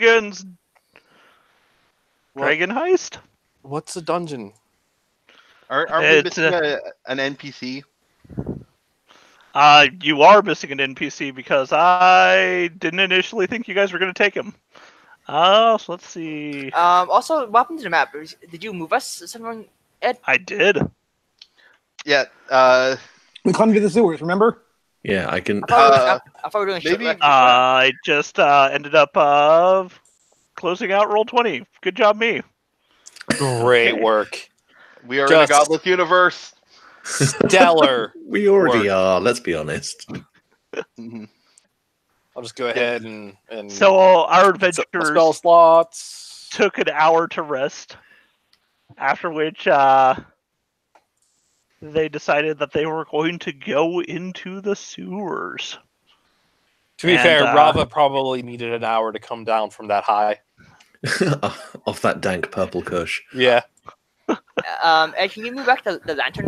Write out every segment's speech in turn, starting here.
begins Dragon Heist. What's a dungeon? Aren't we missing an NPC? You are missing an NPC because I didn't initially think you guys were going to take him. So let's see. Also, what happened to the map? Did you move us? Someone, Ed? I did. Yeah. We climbed to the sewers, remember? Yeah, I can. I thought we were doing maybe- shit. I just ended up closing out roll 20. Good job, me. Great work. We are in a godless universe. Stellar. We already are. Let's be honest. I'll just go ahead and So our spell adventurers slots. took an hour to rest, after which they decided that they were going to go into the sewers. To be fair, Rava probably needed an hour to come down from that high. Off that dank purple kush. Yeah. Ed, can you move back the lantern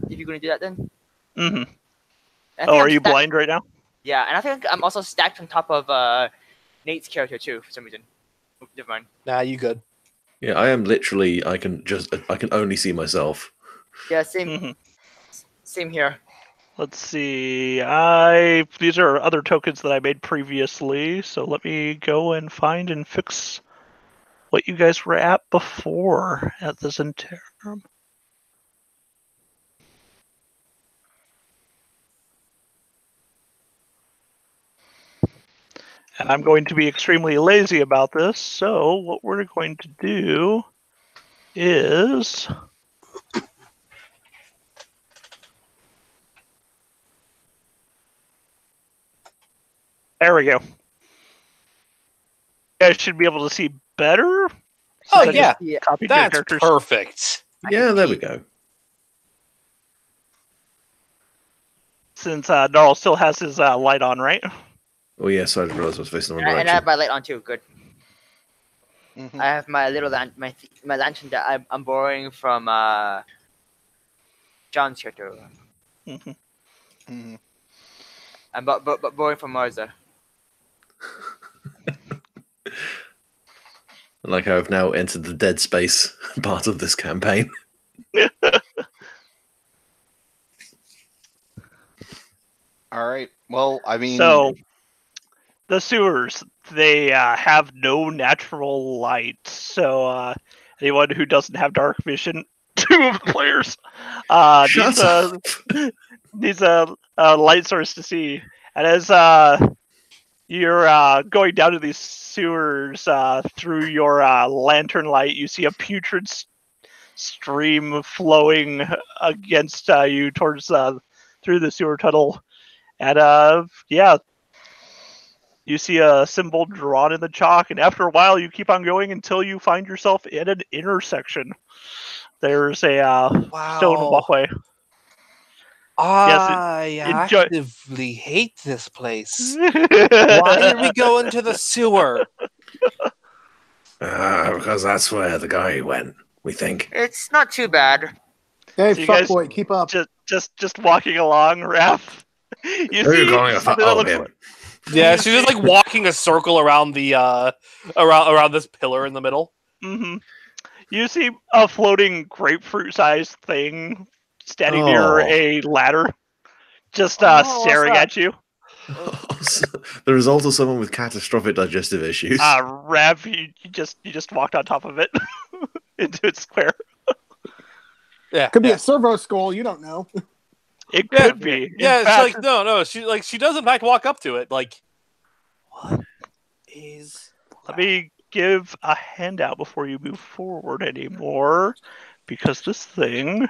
if you're going to do that then? Mm-hmm. And Oh, I'm are you stacked- blind right now? Yeah, and I think I'm also stacked on top of Nate's character too for some reason. Oh, never mind. Nah, you good. Yeah, I am literally. I can only see myself. Yeah, same. Mhm. Same here. Let's see. These are other tokens that I made previously, so let me go and find and fix what you guys were at before at the Zentarum. And I'm going to be extremely lazy about this, so what we're going to do is... There we go. You guys should be able to see better. Oh, since I yeah. just copied your That's characters. perfect. Yeah, there we go. Since Darl still has his light on, right? Oh yes, I realised I was facing the wrong And I have direction. my light on too. Good. Mhm. I have my little my lantern that I'm borrowing from John's character. Mhm. Mhm. I'm borrowing from Marza. Like I've now entered the dead space part of this campaign. All right. Well, I mean, So, the sewers, they have no natural light. So, anyone who doesn't have dark vision, two of the players, Shut needs a light source to see. And as you're going down to these sewers through your lantern light, you see a putrid stream flowing against you towards through the sewer tunnel. And yeah, you see a symbol drawn in the chalk, and after a while you keep on going until you find yourself in an intersection. There's a stone walkway. I enjoy- actively hate this place. Why did we go into the sewer? Because that's where the guy went, we think. It's not too bad. Dave, So you guys- fuckboy, keep up. just walking along, Raph. You Who are you see calling a something that looks him. like- Yeah, she's just like walking a circle around the around this pillar in the middle. Mhm. You see a floating grapefruit-sized thing standing near Oh. a ladder, just what's staring that? at you. The result of someone with catastrophic digestive issues. Rav, you just walked on top of it into its square. Yeah, Could be yeah. a servo skull, you don't know. It Yeah, could be. In Yeah, fact, she's like no, she does in fact walk up to it. Like, what is? let me give a handout before you move forward anymore, because this thing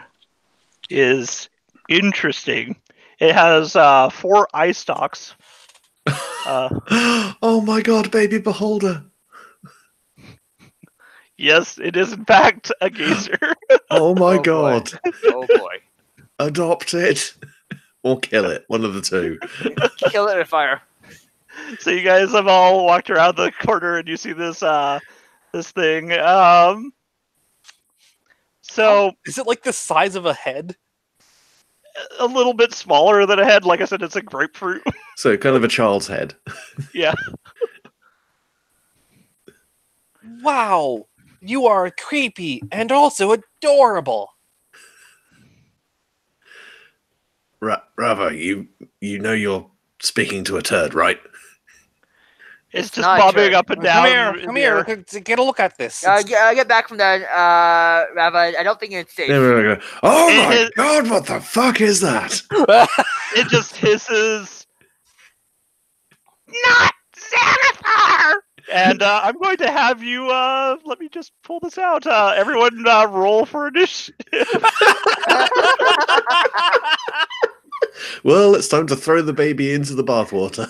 is interesting. It has 4 eye stalks. Oh my god, baby beholder. Yes, it is in fact a geyser. Oh my Oh, boy. god. Oh boy. Adopt it. Or kill it. One of the two. Kill it with fire. So you guys have all walked around the corner and you see this this thing. So Is it like the size of a head? a little bit smaller than a head. Like I said, it's a grapefruit. So kind of a child's head. Yeah. Wow, you are creepy and also adorable. Rava, you know you're speaking to a turd, right? It's just not a bobbing turd. up and Come down. here, in come the here. air. Get a look at this. Get back from that, Rava. I don't think it's safe. Oh It my is- god, what the fuck is that? It just hisses. Not Xanathar! And I'm going to have you, let me just pull this out. Everyone roll for initiative. Well, it's time to throw the baby into the bathwater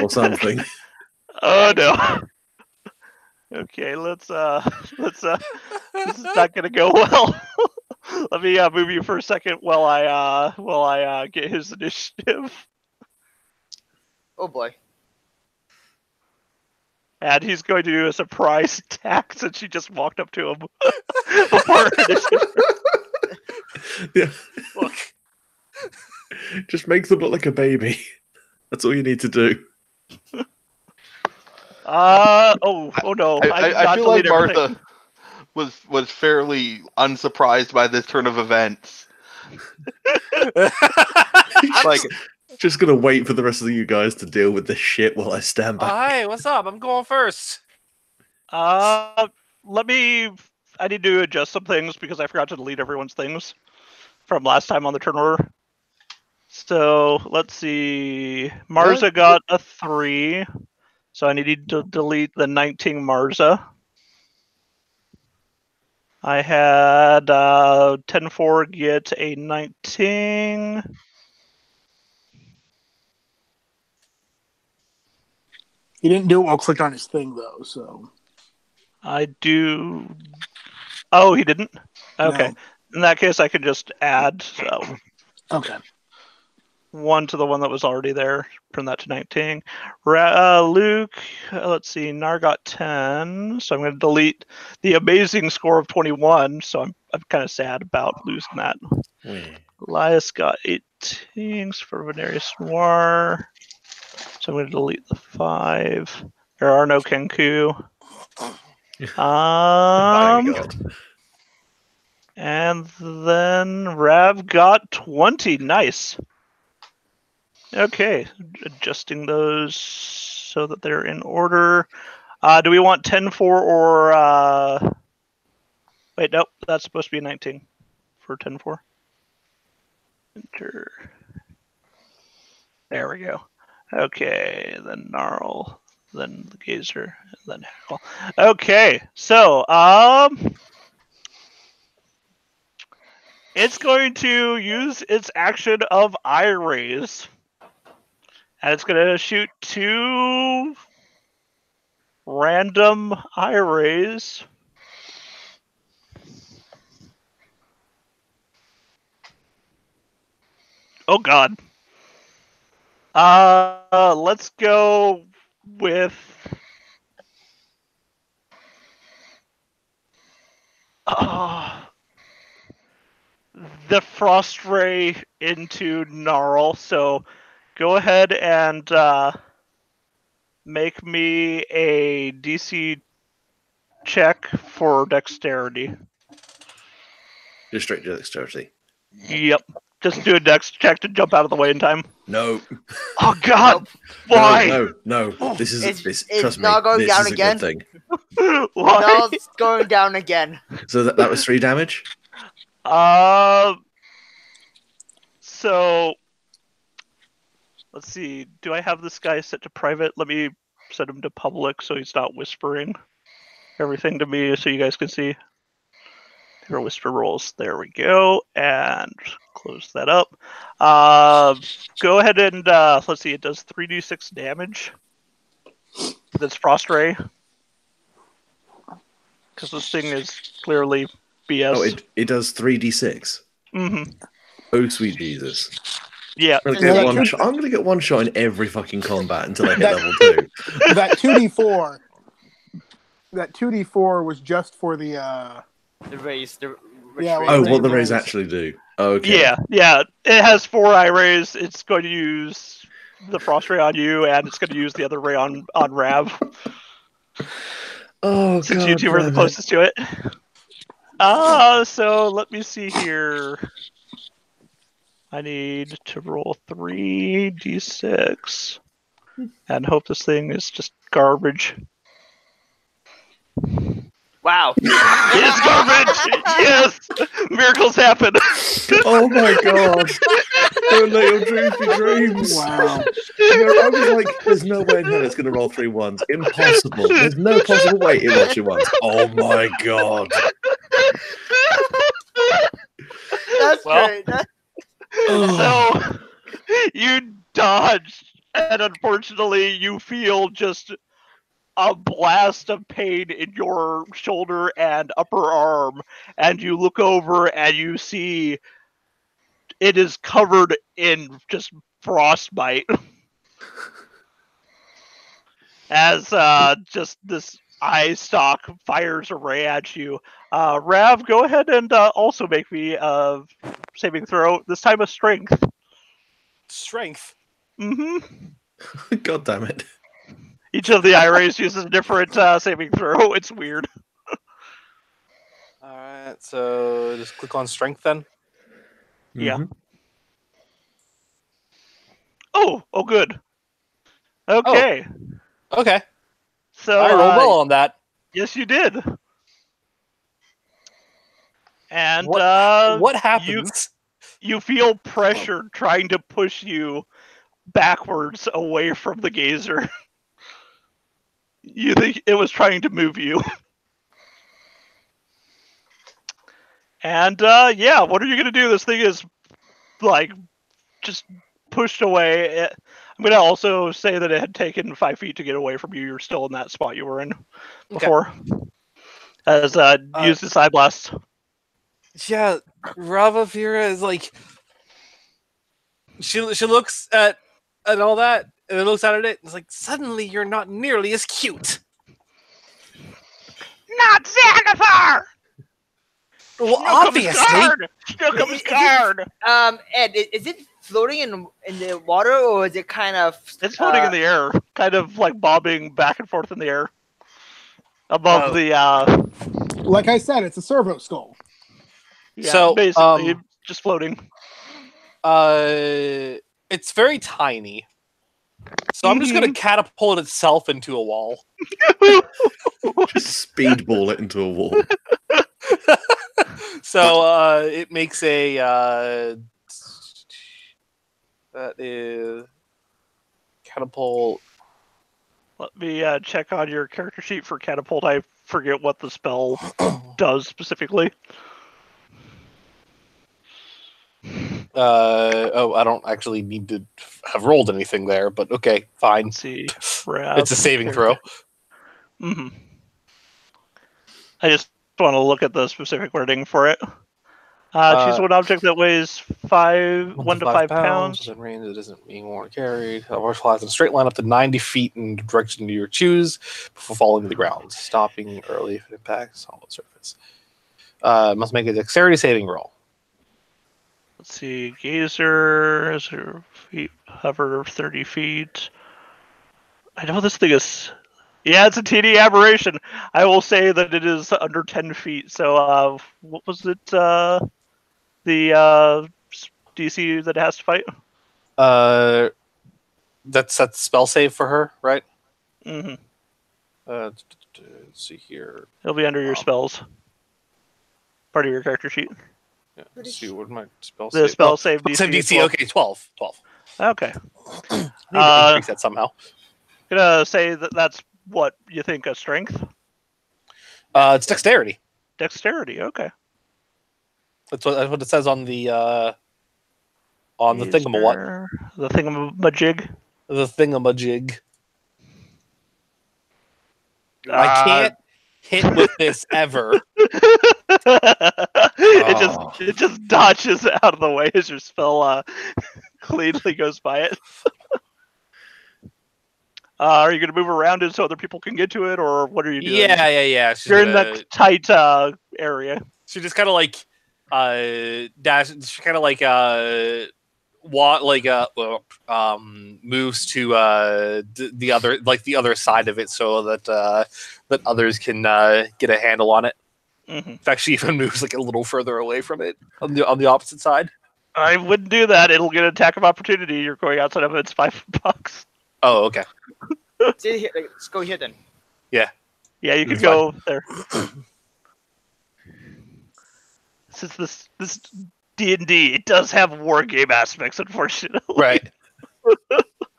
or something. Oh no. Okay, let's this is not gonna go well. Let me move you for a second while I get his initiative. Oh boy. And he's going to do a surprise attack since she just walked up to him before her initiative. Yeah. Look, Just make them look like a baby. That's all you need to do. Oh no. I did I not feel like delete everything. Martha was fairly unsurprised by this turn of events. Like, Just gonna wait for the rest of you guys to deal with this shit while I stand back. hi, what's up? I'm going first. Let me. I need to adjust some things because I forgot to delete everyone's things from last time on the turn order. So let's see. Marza got a 3, so I need to delete the 19 Marza. I had 10-4 get a 19. He didn't do it while clicked on his thing though, so I do. Oh, he didn't? Okay. No. In that case, I could just add so Okay. 1 to the one that was already there. Turn that to 19. Luke, let's see. Nar got 10, so I'm going to delete the amazing score of 21. So I'm kind of sad about losing that. Elias got 18 for Venerius Noir. So I'm going to delete the 5. There are no Kenku. Thank God. And then Rav got 20. Nice. Okay, adjusting those so that they're in order. Do we want 10-4 or... Wait, nope, that's supposed to be 19 for 10-4. Enter. There we go. Okay, then Gnarl, then the Gazer, and then Hackle. Okay, so, it's going to use its action of Eye Raise. And it's going to shoot 2 random eye rays. Oh god. Let's go with the frost ray into Gnarl. So go ahead and make me a DC check for dexterity. Just straight to dexterity. Yep. Just do a dex check to jump out of the way in time. No. Oh god! Why? No. This is It's trust me. not going This down is again. a good thing. Why? No, it's going down again. So that was 3 damage. So let's see. Do I have this guy set to private? Let me set him to public so he's not whispering everything to me so you guys can see. There are whisper rolls. There we go. And close that up. Go ahead and let's see. It does 3d6 damage. That's frost ray. Because this thing is clearly BS. Oh, it does 3d6. Mm-hmm. Oh, sweet Jesus. Yeah. I'm gonna get one shot in every fucking combat until I hit level 2. That 2d4. That 2d4 was just for the The raise. Yeah, Oh, what the raise. rays actually do. Oh, okay. Yeah. It has 4 eye rays. It's going to use the frost ray on you, and it's going to use the other ray on Rav. Oh, Since God, you two were the damn it. closest to it. So let me see here. I need to roll 3d6 and hope this thing is just garbage. Wow. It's garbage! Yes! Miracles happen! Oh my god! Don't let your dreams be dreams. Wow. I was like, "There's no way in hell it's going to roll 3 ones. Impossible. There's no possible way it rolls 2 ones." Oh my god! That's Well. great. So, you dodge, and unfortunately, you feel just a blast of pain in your shoulder and upper arm, and you look over and you see it is covered in just frostbite. As just this eye stalk fires a ray at you. Rav, go ahead and also make me a saving throw, this time of strength. Strength. Mm-hmm. God damn it! Each of the IRAs uses a different saving throw. It's weird. All right, so just click on strength then. Yeah. Mhm. Oh, good. Okay. Okay, So, I rolled well on that. yes, you did. And What happens? you feel pressure trying to push you backwards away from the gazer. You think it was trying to move you. And yeah, what are you gonna do? This thing is like just pushed away. I'm gonna also say that it had taken 5 feet to get away from you. You're still in that spot you were in before. As used his side blast. Yeah, Ravavira is like she looks at all that and then looks at it and it's like suddenly you're not nearly as cute. Not Xanathar! Well, obviously. Is guard! Ed, is it floating in the water or is it kind of? It's floating in the air, kind of like bobbing back and forth in the air. Above the Like I said, it's a servo skull. yeah, So, basically just floating. It's very tiny. So I'm just gonna catapult itself into a wall. Just speedball it into a wall. So it makes a that is catapult. Let me check on your character sheet for catapult. I forget what the spell does specifically. I don't actually need to have rolled anything there, but okay, fine. Let's see. It's a saving throw. Mm-hmm. I just want to look at the specific wording for it. Choose one object that weighs 1 to 5 pounds. Within range, it isn't being worn or carried. However, flies in a straight line up to 90 feet in the direction you choose before falling to the ground, stopping early if it impacts solid surface. Must make a dexterity saving roll. Let's see. Gazer has her feet hover 30 feet. I know this thing is. Yeah, it's a TD aberration. I will say that it is under 10 feet. So, what was it? The DC that it has to fight? That's spell save for her, right? Mm-hmm. Let's see here. It'll be under your spells. Part of your character sheet. Yeah, let's see what my spell The save. spell save DC. Save DC. Okay, 12. Okay. I need to increase that somehow. Gonna say that that's what you think of strength. It's dexterity. Dexterity. Okay. That's what it says on the thingamawhat. The thingamajig. The thingamajig. I can't hit with this ever. It just dodges out of the way as your spell cleanly goes by it. Are you going to move around it so other people can get to it, or what are you doing? Yeah. You're in that tight area. She just kind of like dash. She kind of like moves to the other side of it so that that others can get a handle on it. Mhm. In fact, she even moves like a little further away from it on the opposite side. I wouldn't do that. It'll get an attack of opportunity. You're going outside of its $5. Oh, okay. Stay here. Let's go here then. Yeah, you can It's go there. Since this D&D, it does have war game aspects, unfortunately. Right.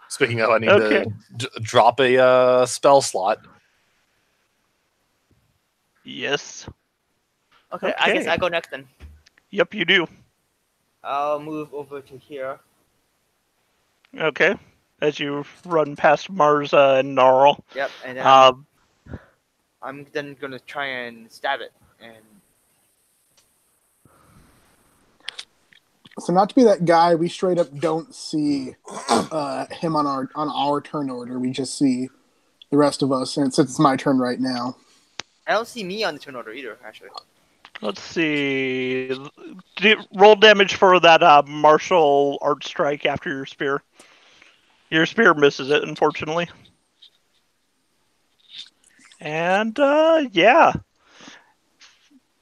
Speaking of, I need Okay. to drop a spell slot. Yes. Okay, I guess Okay. I go next then. Yep, you do. I'll move over to here. Okay. As you run past Marza and Gnarl. Yep, and then Um, I'm then gonna try and stab it. And So not to be that guy, we straight up don't see him on our turn order. We just see the rest of us, and since it's my turn right now. I don't see me on the turn order either, actually. let's see. Roll damage for that martial art strike after your spear. Your spear misses it, unfortunately. And, yeah.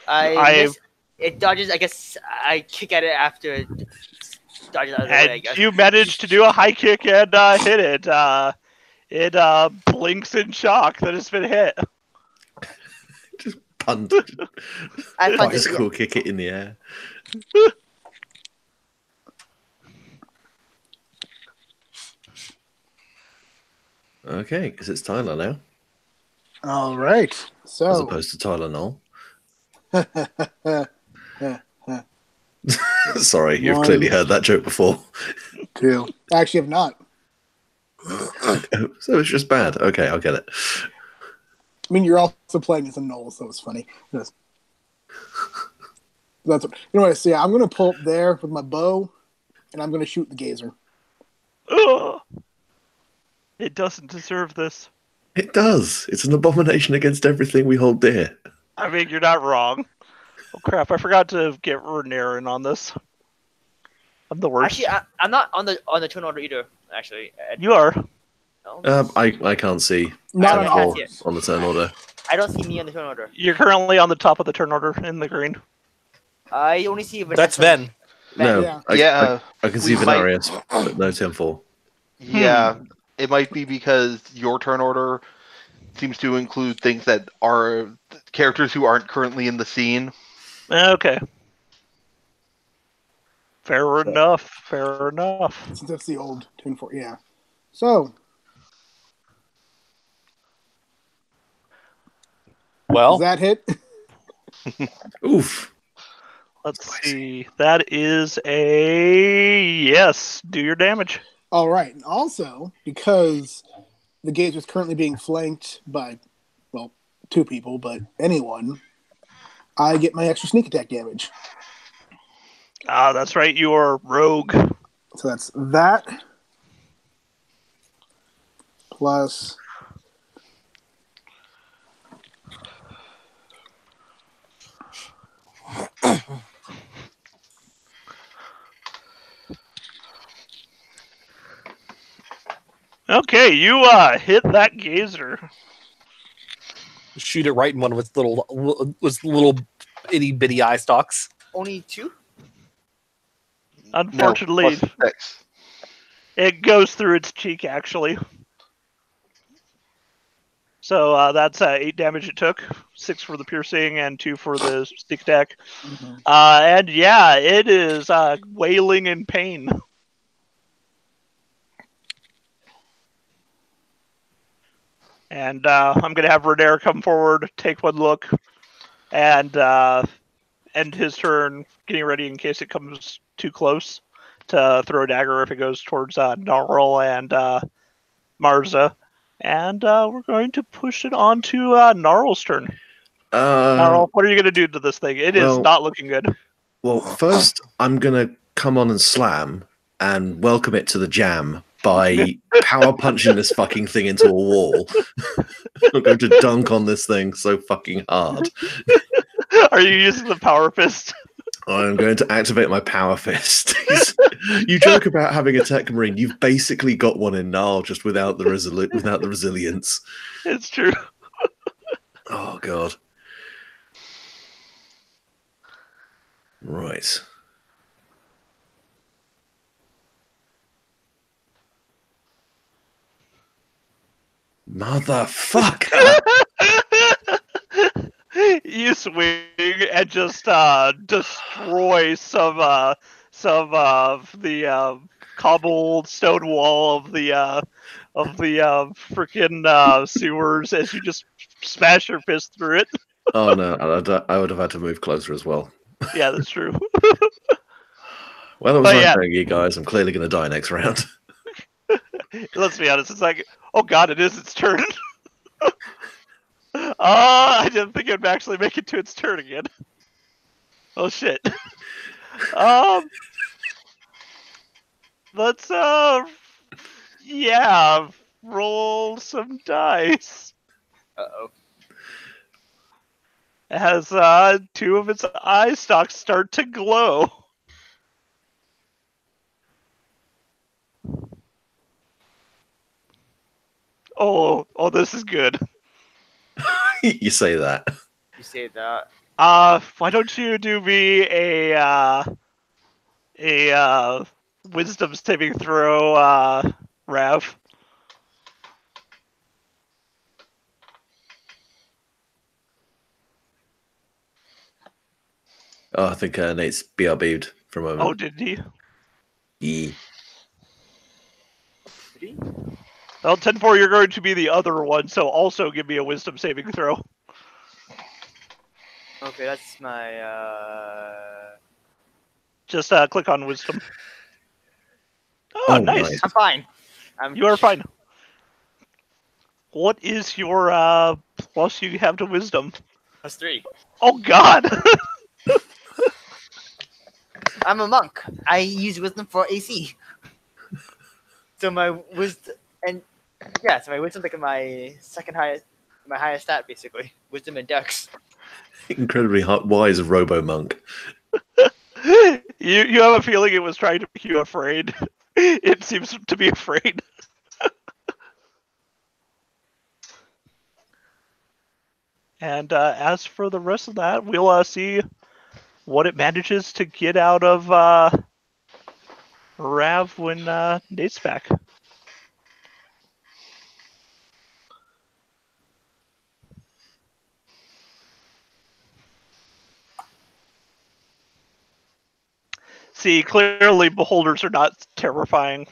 I miss, it dodges. I guess I kick at it after it dodges out of the way. I And guess. you managed to do a high kick and hit it. It blinks in shock that it's been hit. Just punt. I punched it. Bicycle kick it in the air. Okay, because it's Tyler now, All right. as So opposed to Tyler Knoll. Sorry, you've One. clearly heard that joke before. two. Actually, have not. So it's just bad. Okay, I'll get it. I mean, you're also playing as a Knoll, so it's funny. Yes. That's what, you know what I say. I'm going to pull up there with my bow, and I'm going to shoot the gazer. Ugh. It doesn't deserve this. It does. It's an abomination against everything we hold dear. I mean, you're not wrong. Oh crap! I forgot to get Renier in on this. I'm the worst. Actually, I'm not on the turn order either. Actually, You are. No? I can't see Not I at can't all. see it. on the turn order. I don't see me on the turn order. You're currently on the top of the turn order in the green. I only see Vanessa. That's Ben. No, Yeah. Yeah, I can see we might- Venarius, but no Tim 4. yeah. It might be because your turn order seems to include things that are characters who aren't currently in the scene. Okay. Fair enough. Fair enough. Since that's the old Tune 4. Yeah. So, Well, does that hit? Oof. Let's see. That is a yes. Do your damage. All right. And also, because the gazer is currently being flanked by, well, two people, but anyone, I get my extra sneak attack damage. Ah, that's right. You are rogue. So that's that. Plus. Okay, you hit that gazer. shoot it right in one of its little itty bitty eye stalks. Only two? Unfortunately, No, plus 6. it goes through its cheek, actually. So that's 8 damage it took. 6 for the piercing and 2 for the sneak attack. And yeah, it is wailing in pain. And I'm going to have Renair come forward, take one look, and end his turn, getting ready in case it comes too close to throw a dagger if it goes towards Gnarl and Marza. And we're going to push it on to Gnarl's turn. Gnarl, what are you going to do to this thing? It is not looking good. Well, first, I'm going to come on and slam and welcome it to the jam by power punching this fucking thing into a wall. I'm going to dunk on this thing so fucking hard. Are you using the power fist? I'm going to activate my power fist. You joke about having a tech marine. You've basically got one in Gnarl, just without the resilience. It's true. Oh god. Right. Motherfucker! You swing and just destroy some of the cobbled stone wall of the freaking sewers as you just smash your fist through it. Oh no, I would have had to move closer as well. Yeah, that's true. Well, it was But nice yeah. knowing you guys. I'm clearly going to die next round. Let's be honest. It's like, oh god, it is its turn. I didn't think it'd actually make it to its turn again. Oh shit. Let's yeah, roll some dice. Uh-oh. It has two of its eye stalks start to glow. Oh, this is good. You say that. You say that. Why don't you do me a wisdom saving throw, Rav? Oh, I think Nate's BRB'd for a moment. Oh, did he? Yeah. Well, 10-4, you're going to be the other one, so also give me a wisdom saving throw. Okay, that's my Just click on wisdom. Oh, Oh, nice. nice. I'm fine. You are fine. What is your plus you have to wisdom? +3. Oh god! I'm a monk. I use wisdom for AC. So my wisdom so my wisdom like my second highest, my highest stat basically. Wisdom and dex. Incredibly wise robo monk. You have a feeling it was trying to make you afraid. It seems to be afraid. And as for the rest of that, we'll see what it manages to get out of Rav when Nate's back. See, clearly beholders are not terrifying.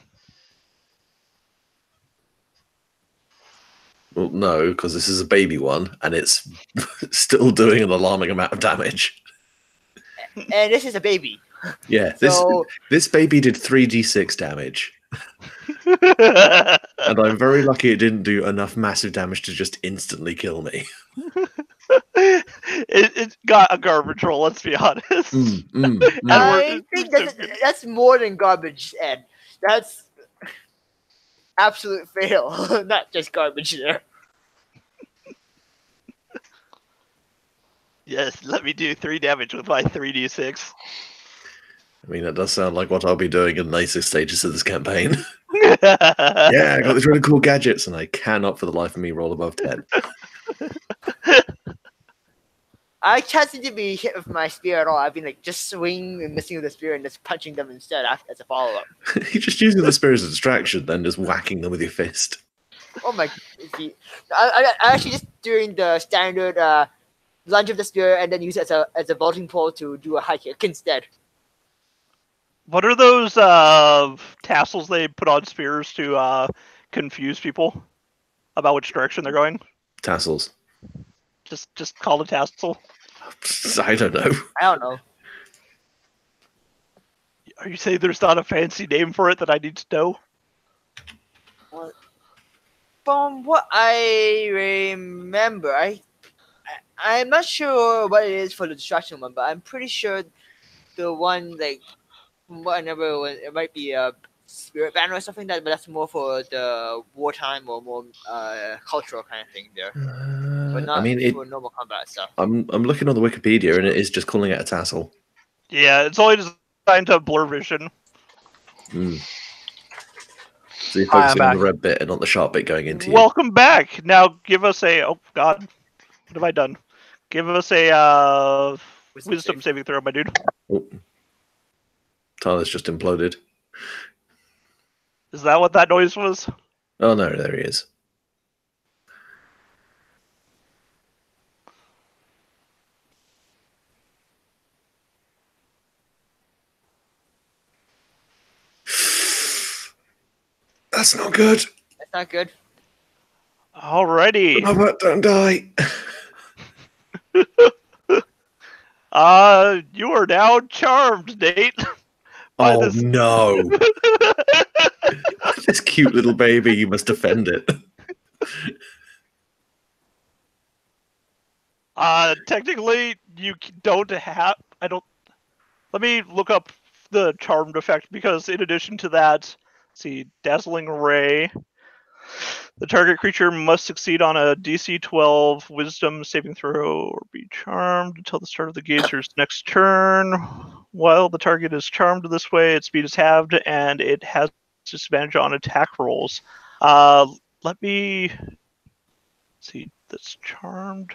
Well, no, because this is a baby one, and it's still doing an alarming amount of damage. And this is a baby. Yeah, So this baby did 3d6 damage. And I'm very lucky it didn't do enough massive damage to just instantly kill me. it got a garbage roll, let's be honest. I think that's more than garbage, Ed. That's absolute fail, not just garbage there. Yes, let me do 3 damage with my 3d6. I mean, that does sound like what I'll be doing in the later stages of this campaign. Yeah, I got these really cool gadgets, and I cannot for the life of me roll above 10. I can't seem to be hit with my spear at all. I've been like just swinging and missing with the spear and just punching them instead as a follow-up. You're just using the spear as a distraction, then just whacking them with your fist. Oh my! I actually just doing the standard lunge of the spear and then use it as a vaulting pole to do a high kick instead. What are those tassels they put on spears to confuse people about which direction they're going? Tassels. Just call it tassel. I don't know. I don't know. Are you saying there's not a fancy name for it that I need to know? What? From what I remember, I'm not sure what it is for the distraction one, but I'm pretty sure the one like from what I remember it might be a spirit banner or something like that, but that's more for the wartime or more cultural kind of thing there. But not I mean, for normal combat stuff. I'm looking on the Wikipedia, and it is just calling it a tassel. Yeah, it's only designed to blur vision. Mm. So you're Hi, I'm focusing on the back. red bit and not the sharp bit going into you. Welcome back. Now give us a. Oh God, what have I done? Give us a wisdom saving throw, my dude. Oh. Tyler's just imploded. Is that what that noise was? Oh no, there he is. That's not good. That's not good. Alrighty. Robert, don't die. You are now charmed, Nate. by Oh this. no. This cute little baby, you must defend it. Technically, you don't have. I don't. Let me look up the charmed effect because, in addition to that, see, dazzling ray. The target creature must succeed on a DC 12 Wisdom saving throw or be charmed until the start of the gazer's next turn. While the target is charmed this way, its speed is halved and it has disadvantage on attack rolls. Let me see. That's charmed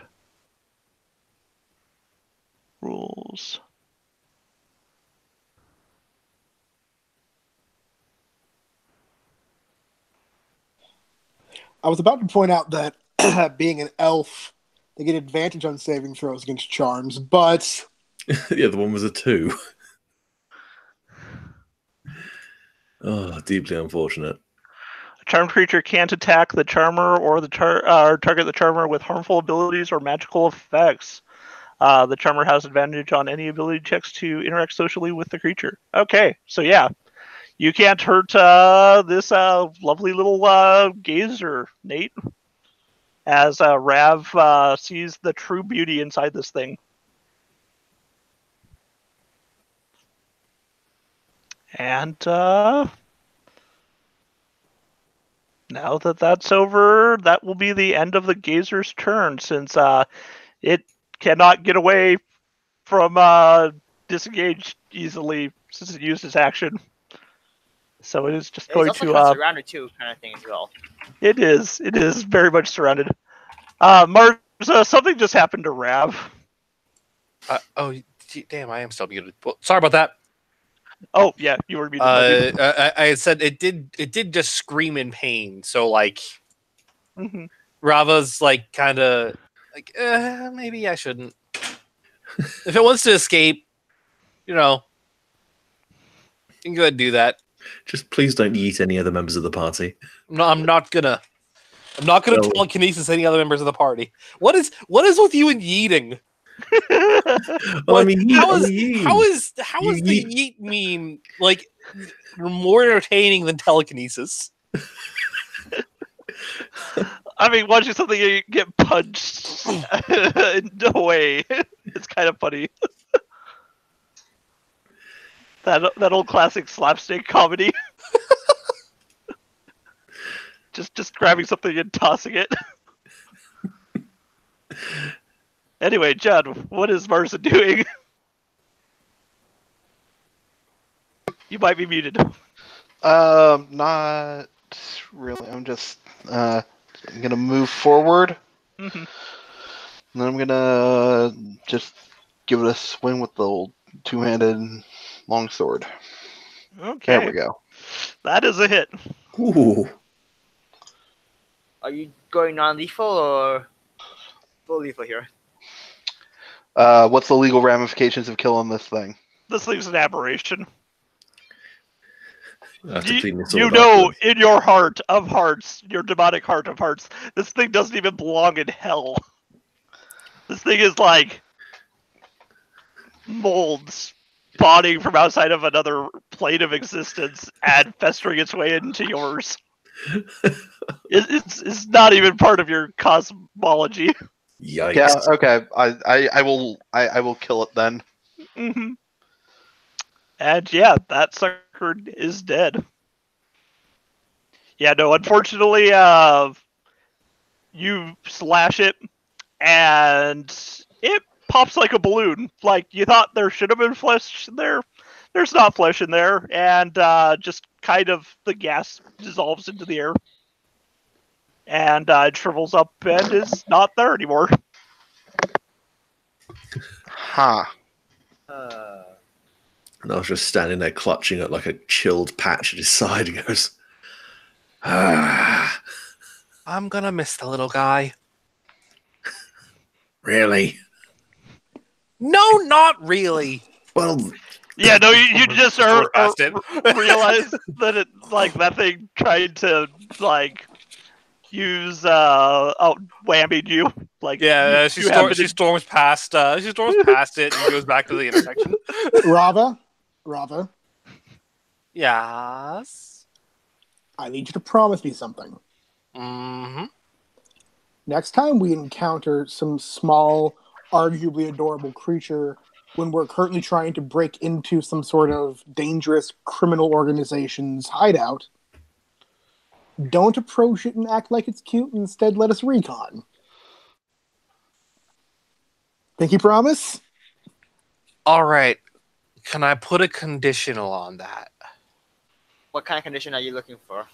rules. I was about to point out that being an elf, they get advantage on saving throws against charms, but The other one was a 2. Oh, deeply unfortunate. A charmed creature can't attack the charmer or the target the charmer with harmful abilities or magical effects. The charmer has advantage on any ability checks to interact socially with the creature. Okay, so yeah, you can't hurt this lovely little gazer, Nate. As Rav sees the true beauty inside this thing. And now that that's over, that will be the end of the gazer's turn, since it cannot get away from disengage easily since it used its action. So it is just It's going also to. kind of surrounded too, kind of thing as well. It is. It is very much surrounded. Mars, something just happened to Rav. Damn, I am still muted. Well, sorry about that. Oh yeah, you were muted. my dude. I had said it did just scream in pain. So like, Mhm. Rava's like kind of like maybe I shouldn't. If it wants to escape, you know, you can go ahead and do that. Just please don't yeet any other members of the party. No, I'm not gonna Well- telekinesis any other members of the party. What is with you and yeeting? Well, I mean, how yeet. is the yeet meme like more entertaining than telekinesis? I mean, watching something get punched away, it's kind of funny. that old classic slapstick comedy. just grabbing something and tossing it. Anyway, Judd, what is Marza doing? You might be muted. Not really. I'm just gonna move forward, Mhm. and then I'm gonna just give it a swing with the old two-handed longsword. Okay, There we go. that is a hit. Ooh. Are you going non-lethal or full lethal here? What's the legal ramifications of killing this thing? This thing's an aberration. I have to clean this You all know, up. in your heart of hearts, your demonic heart of hearts, this thing doesn't even belong in hell. This thing is like molds spawning from outside of another plane of existence and festering its way into yours. It's not even part of your cosmology. Yikes. Yeah. Okay. I will kill it then. Mm-hmm. And yeah, that sucker is dead. Yeah, no, unfortunately, you slash it, and it pops like a balloon. Like you thought there should have been flesh there. There's not flesh in there, and just kind of the gas dissolves into the air, and it shrivels up and is not there anymore. Huh. And I was just standing there clutching at like a chilled patch at his side and goes, ah, I'm gonna miss the little guy. really? No, not really. Well, Yeah, no, you just Door past it. realize that it like that thing tried to like use whammied you. Like Yeah, you happen she to- storms past. She storms past it and goes back to the intersection. Rava, Yes. I need you to promise me something. Mm-hmm. Next time we encounter some small, arguably adorable creature when we're currently trying to break into some sort of dangerous criminal organization's hideout, don't approach it and act like it's cute. Instead, let us recon. Pinky promise? All right. Can I put a conditional on that? What kind of condition are you looking for?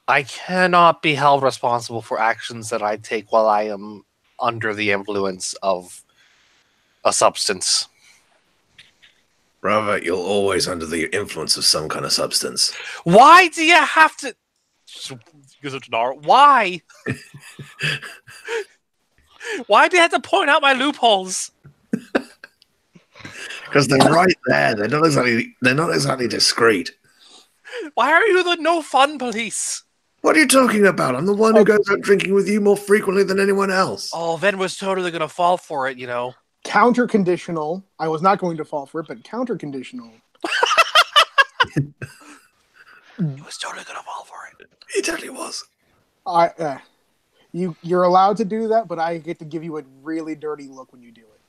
I cannot be held responsible for actions that I take while I am under the influence of a substance. Robert, you're always under the influence of some kind of substance. Why do you have to? Goes up to Nara. Why? Why do you have to point out my loopholes? Because they're right there. They're not exactly discreet. Why are you the no fun police? What are you talking about? I'm the one who goes out drinking with you more frequently than anyone else. Oh, Ven was totally gonna fall for it, you know. Counter conditional. I was not going to fall for it, but counter conditional. He was totally gonna fall for it. He totally was. You're allowed to do that, but I get to give you a really dirty look when you do it.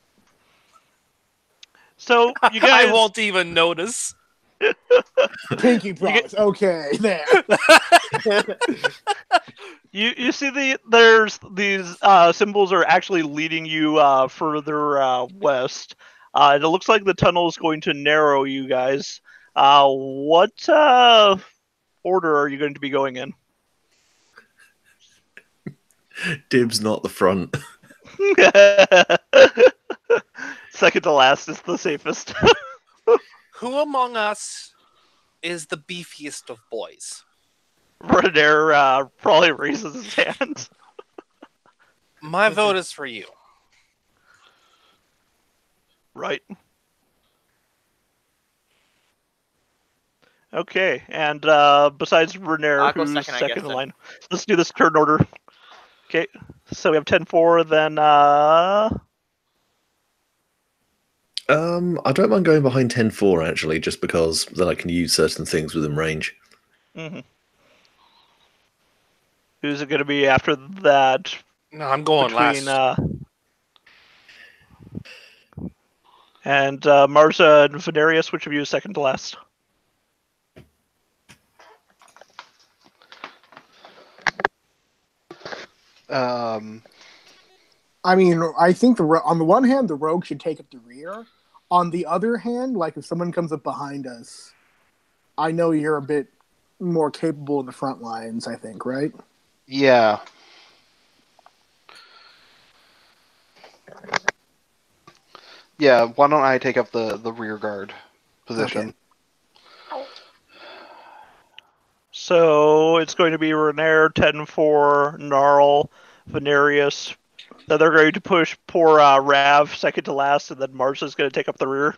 So you guys, I won't even notice. Pinky promise. Okay, there. you see there's these symbols are actually leading you further west. And it looks like the tunnel is going to narrow you guys. What order are you going to be going in? Dibs, not the front. Second to last is the safest. Who among us is the beefiest of boys? Renair probably raises his hand. My vote is for you. Right. Okay, and besides Renair, I'll go who's second, I second guess, in then. line? Let's do this turn order. Okay, so we have 10-4, then I don't mind going behind 10-4 actually, just because then I can use certain things within range. mhm. Who's it going to be after that? No, I'm going Between last. and Marza and Venarius, which of you is second to last? I mean, I think on the one hand, the rogue should take up the rear. On the other hand, like if someone comes up behind us, I know you're a bit more capable in the front lines, I think, right? Yeah. Yeah, why don't I take up the rear guard position? So it's going to be Renair, 10-4, Gnarl, Venarius. Then they're going to push poor Rav second to last, and then Marza's going to take up the rear.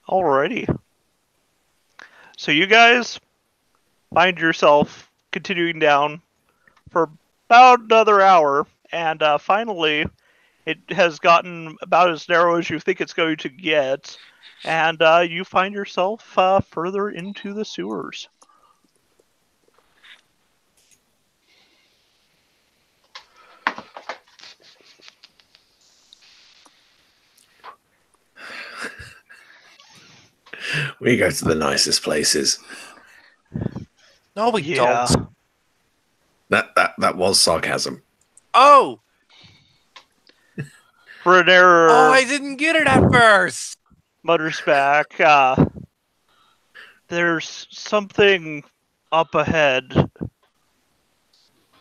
Alrighty. So you guys find yourself continuing down for about another hour, and finally it has gotten about as narrow as you think it's going to get, and you find yourself further into the sewers. We go to the nicest places. No, we don't. That was sarcasm. Oh! For an error, Oh, I didn't get it at first! mutters back. There's something up ahead.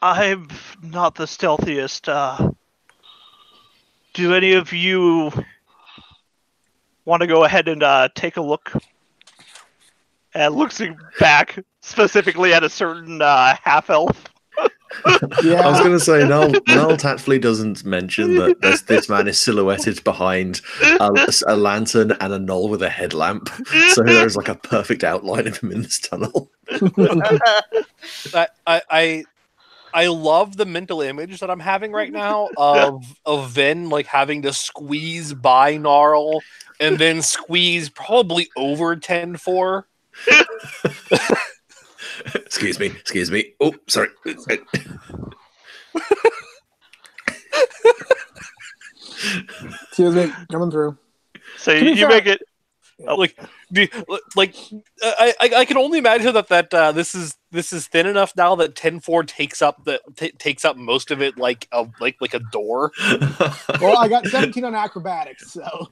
I'm not the stealthiest. Do any of you want to go ahead and take a look? And looks back specifically at a certain half-elf. Yeah. I was going to say, Null tactfully doesn't mention that this man is silhouetted behind a lantern and a knoll with a headlamp. So there's like a perfect outline of him in this tunnel. I love the mental image that I'm having right now of Vin like having to squeeze by Gnarl and then squeeze probably over 10-4. Excuse me. Oh, sorry. Excuse me, coming through. So To be you fair- make it. I can only imagine that this is thin enough now that 10-4 takes up most of it like a door. Well, I got 17 on acrobatics, so.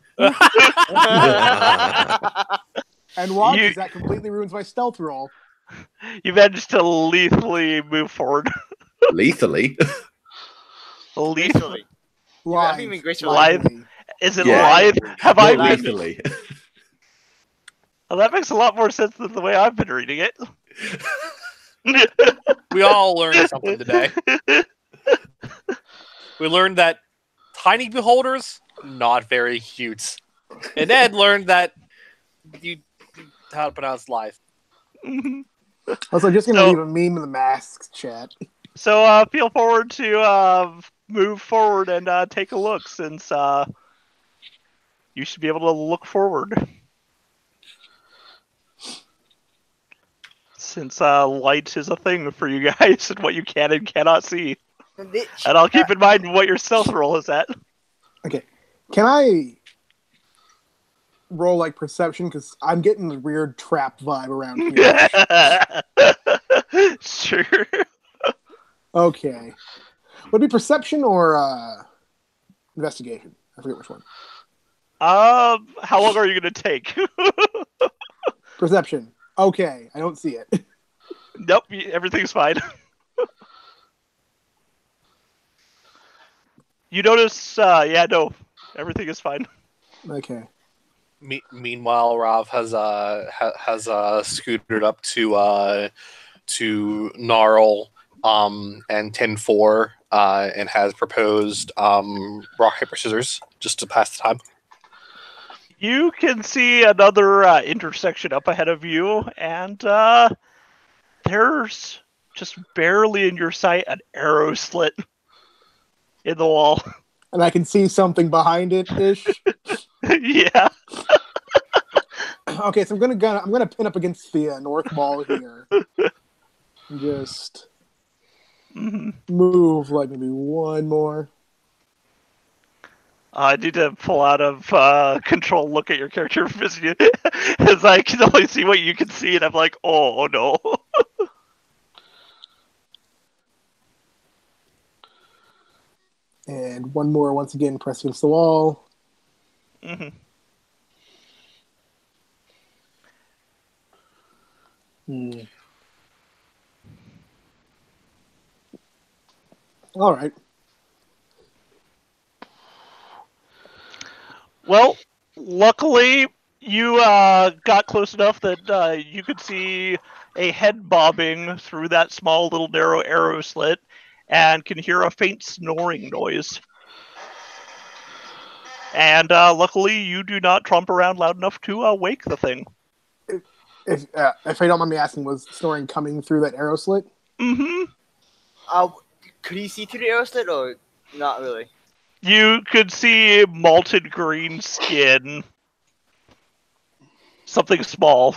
And watch, You- that completely ruins my stealth roll. You managed to lethally move forward. Lethally. Gracefully. I Live. think we gracefully. Lively. Is it Yeah. live? Have Not I? live. lethally. Well, that makes a lot more sense than the way I've been reading it. We all learned something today. We learned that tiny beholders not very cute, and Ed learned that how to pronounce life. Also, just gonna So- leave a meme in the masks chat. So feel forward to move forward and take a look, since you should be able to look forward. Since light is a thing for you guys and what you can and cannot see. And I'll keep in mind what your stealth roll is at. Okay, can I roll like perception? Because I'm getting the weird trap vibe around here. Sure. Okay, would it be perception or investigation? I forget which one. How long are you gonna take? Perception. Okay, I don't see it. Nope, everything's fine. You notice, everything is fine. Okay. Meanwhile, Rav has scooted up to Gnarl and 10-4 and has proposed rock paper scissors just to pass the time. You can see another intersection up ahead of you, and there's just barely in your sight an arrow slit in the wall. And I can see something behind it ish. Yeah. Okay, so I'm gonna pin up against the north wall here. And just move like maybe one more. I need to pull out of control, look at your character vision, as I can only see what you can see, and I'm like, oh no. And one more, once again, press against the wall. Mhm. All right. Well, luckily, you got close enough that you could see a head bobbing through that small little narrow arrow slit, and can hear a faint snoring noise. And luckily, you do not tromp around loud enough to wake the thing. If I don't mind me asking, was snoring coming through that arrow slit? Mm-hmm. Could you see through the arrow slit or not really? You could see malted green skin. Something small.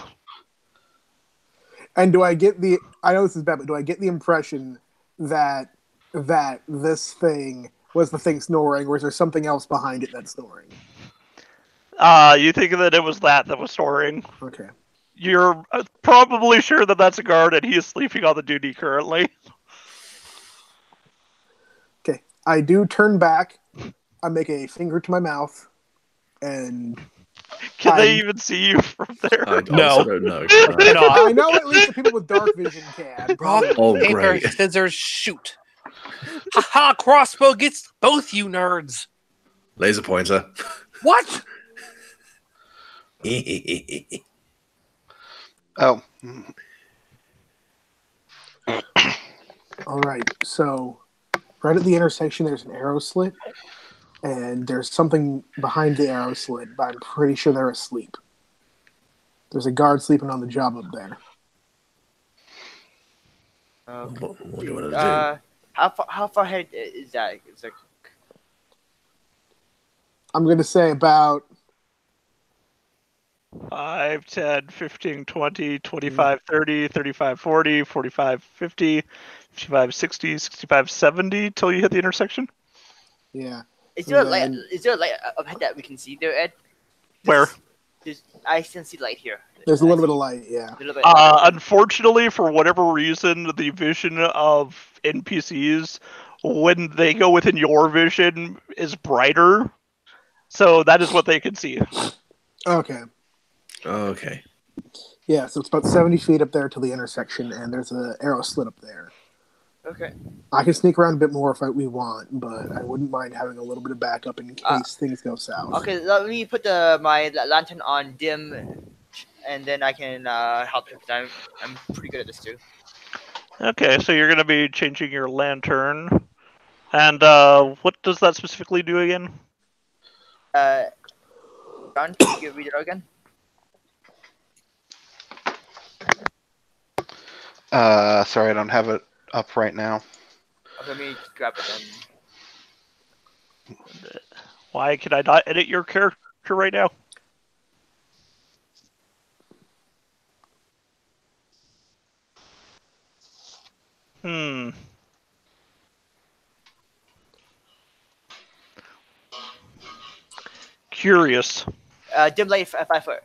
And do I get the? I know this is bad, but do I get the impression that this thing was the thing snoring, or is there something else behind it that's snoring? You think that it was that was snoring. Okay. You're probably sure that that's a guard and he is sleeping on the duty currently. I do turn back. I make a finger to my mouth, and Can they I'm- even see you from there? I No. also don't know. Cannot. I know at least the people with dark vision can. Rock, Probably. Oh, paper, great. scissors, shoot. Ha ha! Crossbow gets both you nerds. Laser pointer. What? Oh, All right. So, right at the intersection, there's an arrow slit, and there's something behind the arrow slit, but I'm pretty sure they're asleep. There's a guard sleeping on the job up there. What do you want to How far ahead is that? It's like I'm going to say about 5, 10, 15, 20, 25, 30, 35, 40, 45, 50, 55, 60, 65, 70 till you hit the intersection? yeah. is there a And light? then- Is there a light up ahead that we can see there, Ed? Where? I can see light here. There's a little bit of light. Yeah. A little bit. Unfortunately, for whatever reason, the vision of NPCs, when they go within your vision, is brighter. So that is what they can see. Okay. Okay. Yeah. So it's about 70 feet up there to the intersection, and there's an arrow slit up there. Okay. I can sneak around a bit more if we want, but I wouldn't mind having a little bit of backup in case things go south. Okay. Let me put my lantern on dim, and then I can help you. 'Cause I'm pretty good at this too. Okay, so you're going to be changing your lantern. And what does that specifically do again? John, can you read it out again? sorry, I don't have it up right now. Okay, let me grab it then. Why can I not edit your character right now? Curious. Dim light 5 foot.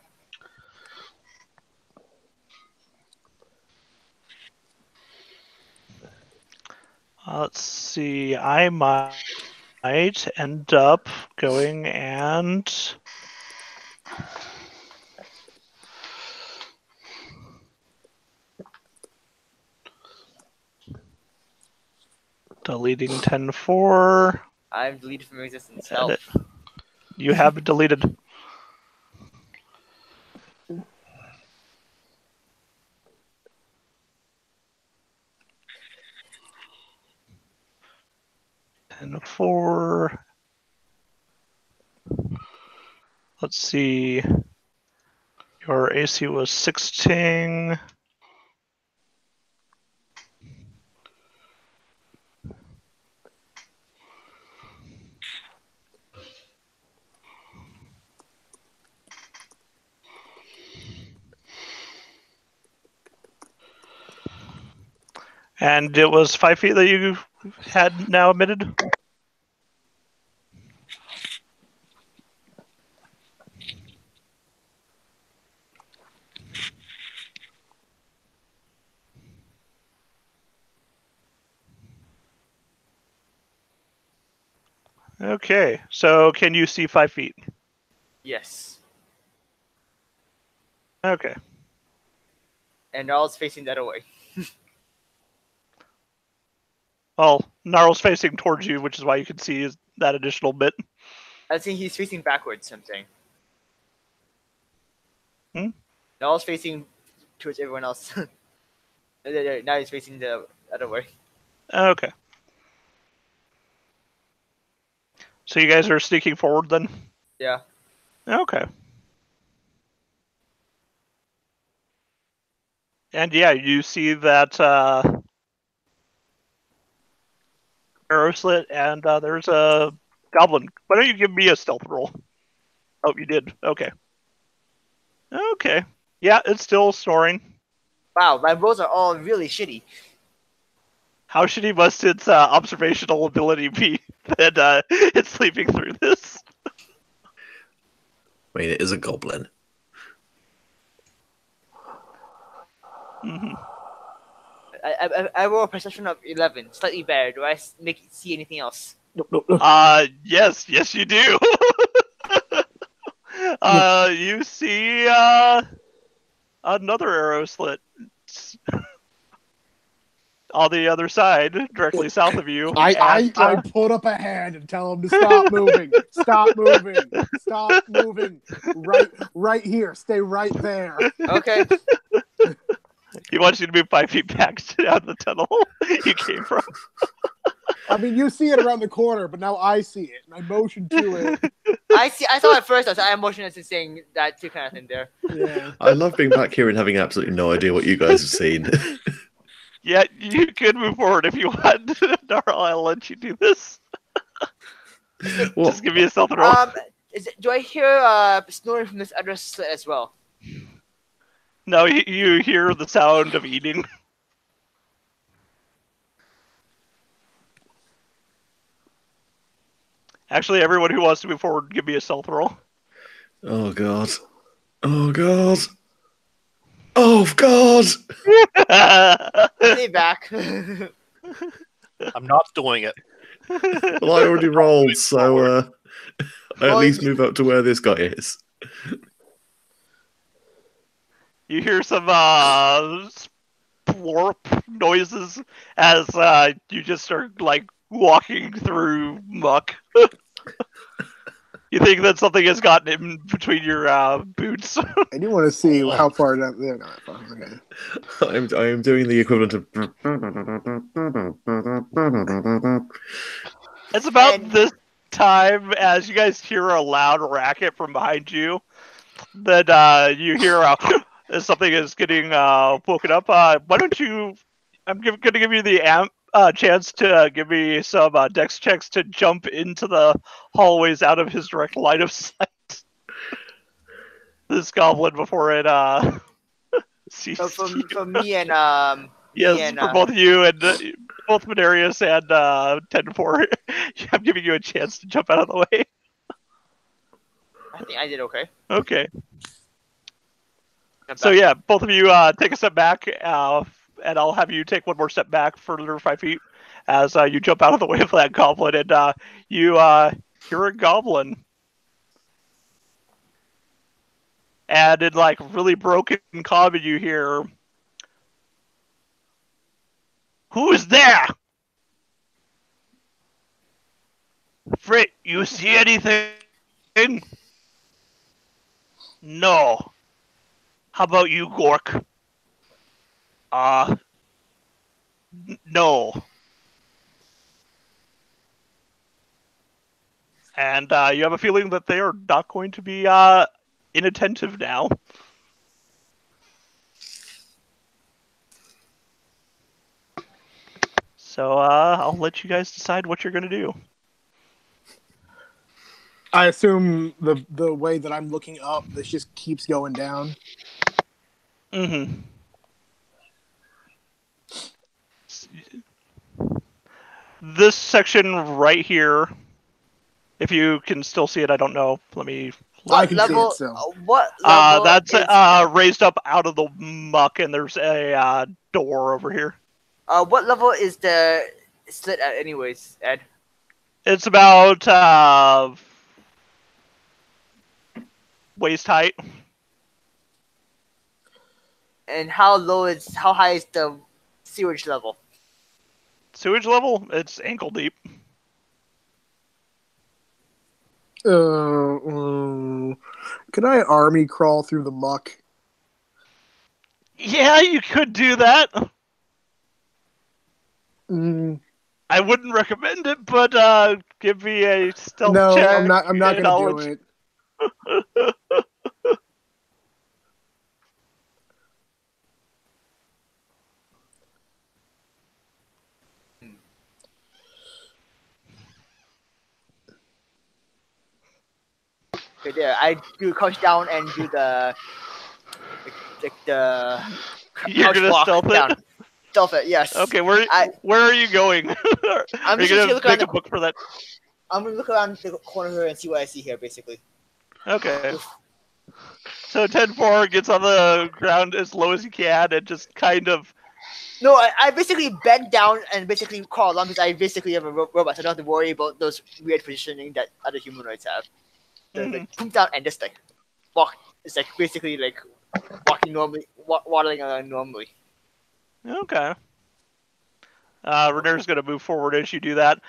Let's see. I might end up going and deleting 10.4. I'm deleted from existence. Help. Edit. You have it deleted. And 4. Let's see. Your AC was 16. And it was 5 feet that you had now emitted? Okay, so can you see 5 feet? Yes. Okay. And Gnarl's facing that away. Well, Gnarl's facing towards you, which is why you can see that additional bit. I think he's facing backwards. Something. Gnarl's facing towards everyone else. Now he's facing the other way. Okay. So you guys are sneaking forward then? Yeah. Okay. And yeah, you see that arrow slit, and there's a goblin. Why don't you give me a stealth roll? Oh, you did. Okay. Okay. Yeah, it's still snoring. Wow, my rolls are all really shitty. How shitty must its observational ability be that it's sleeping through this? I mean, it is a goblin. Mm-hmm. I roll a perception of 11, slightly better. Do I see anything else? Yes, you do. You see another arrow slit on the other side, directly south of you. I put up a hand and tell him to stop moving. Stop moving. Stop moving. Right here. Stay right there. Okay. He wants you to move 5 feet back out of the tunnel you came from. I mean, you see it around the corner, but now I see it, and I motion to it. I saw it first, so I am motionless and saying that too kind of thing there. Yeah. I love being back here and having absolutely no idea what you guys have seen. Yeah, you could move forward if you want. Darl, I'll let you do this. What? Just give me a stealth roll. Do I hear snoring from this other slit as well? No, you hear the sound of eating. Actually, everyone who wants to move forward, give me a stealth roll. Oh god. Oh god. Oh god. Stay back. I'm not doing it. Well, I already rolled, so I at least you- move up to where this guy is. You hear some splorp noises as you just start like walking through muck. You think that something has gotten in between your boots. I do want to see how far down there. Not that far. Okay. I am doing the equivalent of. It's about And- this time as you guys hear a loud racket from behind you. That you hear something is getting woken up. Why don't you? I'm going to give you the chance to give me some dex checks to jump into the hallways out of his direct line of sight. This goblin before it sees So you. from me and Yes, and, for both you and both Medarius and 10-4, I'm giving you a chance to jump out of the way. I think I did okay. Okay. Not So bad. yeah, both of you take a step back, and I'll have you take one more step back further 5 feet as you jump out of the way of that goblin, and you hear a goblin. And in like really broken common, you hear, "Who is there? Frit, you see anything?" No. How about you, Gork? No. And you have a feeling that they are not going to be inattentive now. So I'll let you guys decide what you're going to do. I assume the way that I'm looking up, this just keeps going down. Mm-hmm. This section right here, if you can still see it, I don't know. Let me. I can see level? it still. What level? That's is, raised up out of the muck, and there's a door over here. what level is the slit at, anyways, Ed? It's about waist height. And how high is the sewage level? Sewage level? It's ankle deep. Could I army crawl through the muck? Yeah, you could do that. Mm, I wouldn't recommend it, but give me a stealth no, check. I'm not and gonna I'll do let it. Okay, there. I do crouch down and do the the You're crouch gonna walk stealth it? down. Stealth it, yes. Okay, where are you going? I'm are you just gonna gonna look around make a the- book for that? I'm gonna look around the corner here and see what I see here, basically. Okay. So 10-4 gets on the ground as low as he can and just kind of No, I basically bend down and basically crawl along because I basically am a robot, so I don't have to worry about those weird positioning that other humanoids have. So like pump down and just like walk. It's like basically like walking normally, waddling along normally. Okay. Renair's going to move forward as you do that.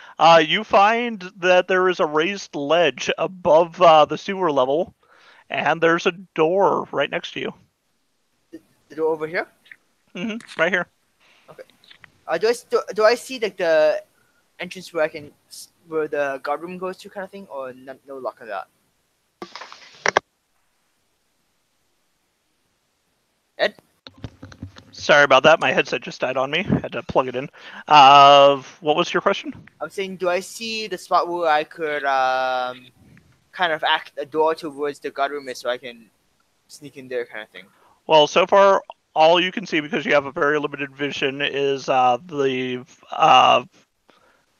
You find that there is a raised ledge above the sewer level, and there's a door right next to you. The door over here. Right here. Do I see like the entrance where where the guard room goes to kind of thing, or no luck on that? Ed? Sorry about that. My headset just died on me. Had to plug it in. What was your question? I'm saying, do I see the spot where I could kind of act a door towards the guard room is so I can sneak in there kind of thing? Well, so far, all you can see, because you have a very limited vision, is the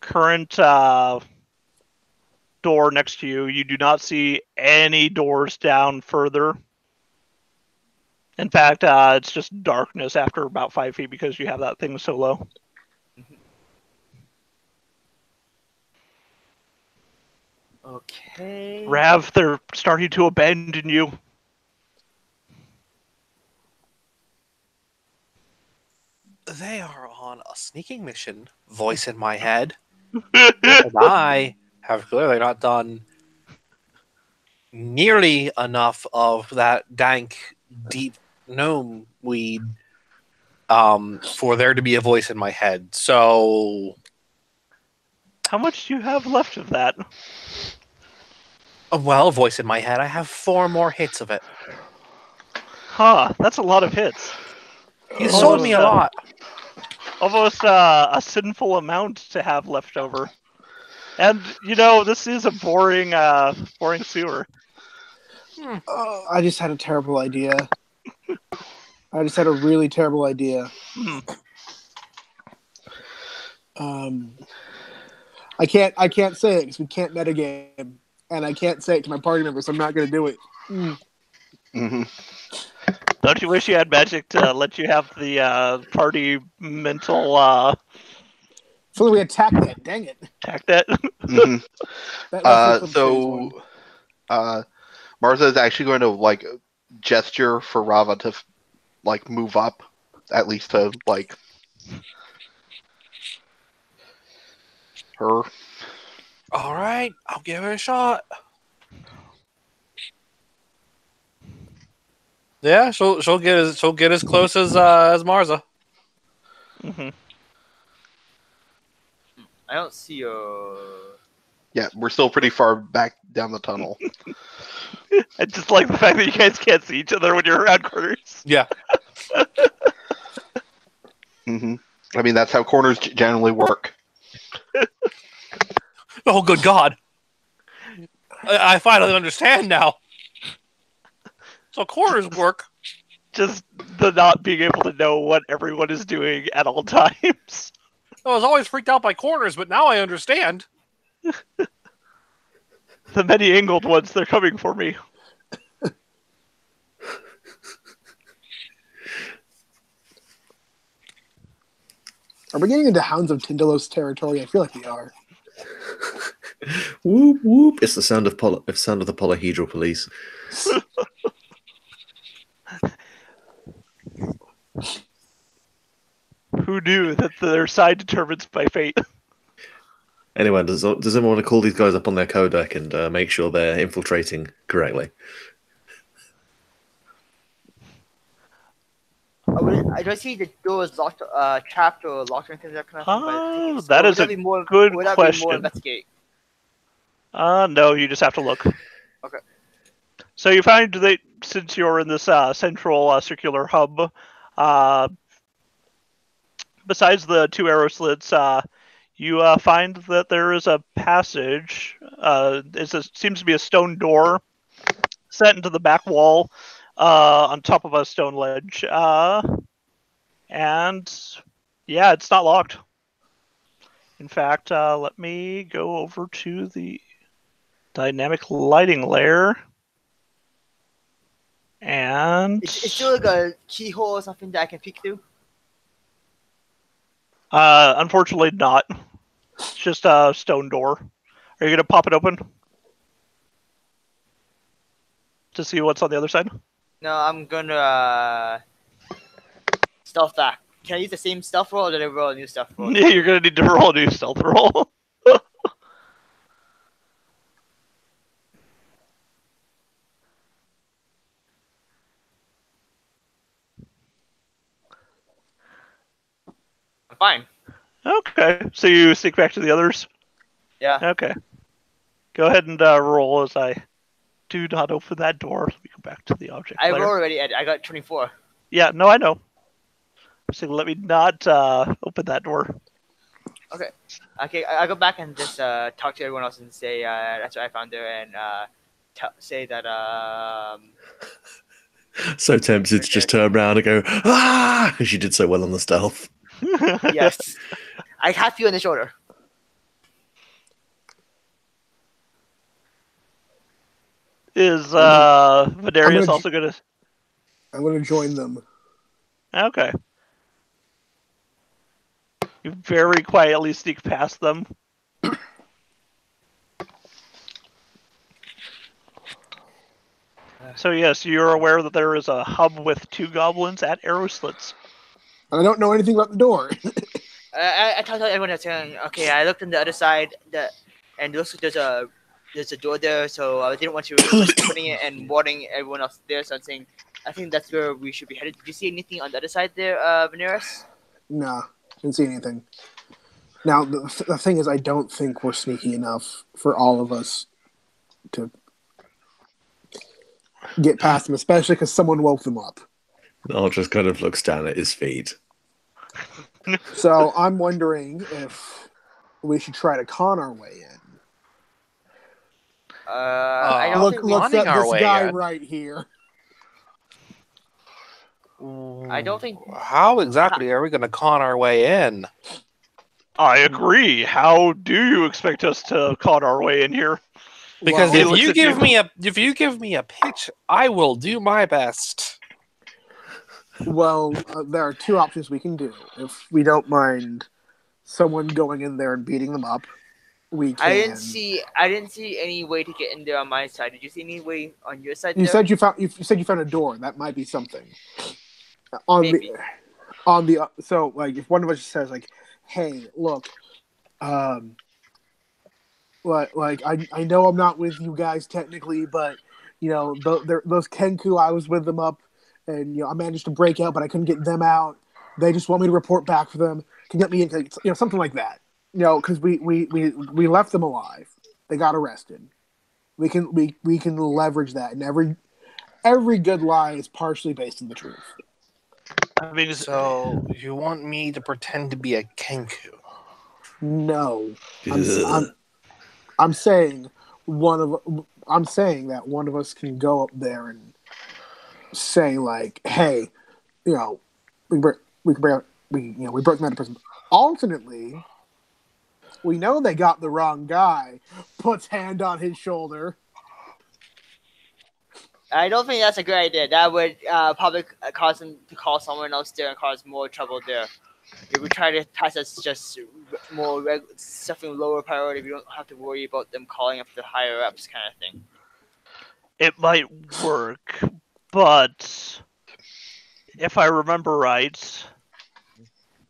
current door next to you. You do not see any doors down further. In fact, it's just darkness after about 5 feet because you have that thing so low. Okay. Rav, they're starting to abandon you. They are on a sneaking mission, voice in my head. And I have clearly not done nearly enough of that dank, deep gnome weed for there to be a voice in my head. So, How much do you have left of that? well, voice in my head, I have 4 more hits of it. Huh, that's a lot of hits. You sold me a lot. Almost a sinful amount to have left over. And, this is a boring sewer. I just had a terrible idea. I just had a really terrible idea. I can't say it because we can't metagame, and I can't say it to my party members, so I'm not going to do it. Mm-hmm. Don't you wish you had magic to let you have the party mental So we attack that. Dang it! attack that? Mm-hmm. So Martha is actually going to gesture for Rava to move up, at least to her. All right, I'll give it a shot. Yeah, she'll get as close as Marza. Mm-hmm. I don't see a. Yeah, we're still pretty far back down the tunnel. I just like the fact that you guys can't see each other when you're around corners. Yeah. Mm-hmm. I mean, that's how corners generally work. Oh, good God! I finally understand now. So corners work. Just the not being able to know what everyone is doing at all times. I was always freaked out by corners, but now I understand. The many angled ones, they're coming for me. are we getting into Hounds of Tindalos territory? I feel like we are. Whoop whoop! It's the sound of the polyhedral police. Who knew that their side determines by fate? Anyway, does anyone want to call these guys up on their codec and make sure they're infiltrating correctly? Do I see the doors locked, trapped or locked or anything like that kind of thing? Oh, that is a good would that question. Be more investigate? No, you just have to look. Okay. So you find that since you're in this central circular hub, besides the 2 arrow slits, you find that there is a passage. Seems to be a stone door set into the back wall on top of a stone ledge. And yeah, it's not locked. In fact, let me go over to the dynamic lighting layer. And It's still like a keyhole or something that I can peek through. Unfortunately, not. It's just a stone door. Are you gonna pop it open to see what's on the other side? No, I'm gonna stealth that. Can I use the same stealth roll, or did I roll a new stealth roll? You're gonna need to roll a new stealth roll. I'm fine. Okay, so you sneak back to the others. Yeah. Okay, go ahead and roll as I do not open that door. Let me go back to the object. I player. rolled already, Ed. I got 24. Yeah, no, I know. So let me not open that door. Okay. Okay, I go back and just talk to everyone else and say that's what I found there, and say that So tempted to just turn around and go, ah, because you did so well on the stealth. yes, I tap you on the shoulder. Is I'm Vidarius gonna also gonna? I'm going to join them. Okay. You very quietly sneak past them. So yes, you're aware that there is a hub with 2 goblins at arrow slits. I don't know anything about the door. I talked to everyone that's saying, okay, I looked on the other side, and it looks like there's a door there, so I didn't want to risk putting it and warning everyone else there. So I'm saying, I think that's where we should be headed. Did you see anything on the other side there, Veneris? Nah, didn't see anything. Now, the thing is, I don't think we're sneaky enough for all of us to get past them, especially because someone woke them up. Noel just kind of looks down at his feet. So I'm wondering if we should try to con our way in. I don't think we. Look Conning at our this way guy in. right here. I don't think. How exactly are we going to con our way in? I agree. How do you expect us to con our way in here? Because He if looks you at give you. me a pitch, I will do my best. Well, there are 2 options we can do. If we don't mind someone going in there and beating them up, we can. I didn't see any way to get in there on my side. Did you see any way on your side? You there? said you found a door. That might be something. Maybe. So like if one of us says like, "Hey, look, like I know I'm not with you guys technically, but you know those Kenku, I was with them up, and you know I managed to break out, but I couldn't get them out. They just want me to report back for them. Can you get me in, you know, something like that. You know, because we left them alive. They got arrested. We can leverage that, and every good lie is partially based on the truth. I mean, So you want me to pretend to be a Kenku? No, Ugh. I'm saying that one of us can go up there and say like, "Hey, you know, we broke them out of prison." Alternately, we know they got the wrong guy. Puts hand on his shoulder. I don't think that's a good idea. That would probably cause them to call someone else there and cause more trouble there. If we try to task as just more something lower priority, we don't have to worry about them calling up the higher ups, kind of thing. it might work, but if I remember right,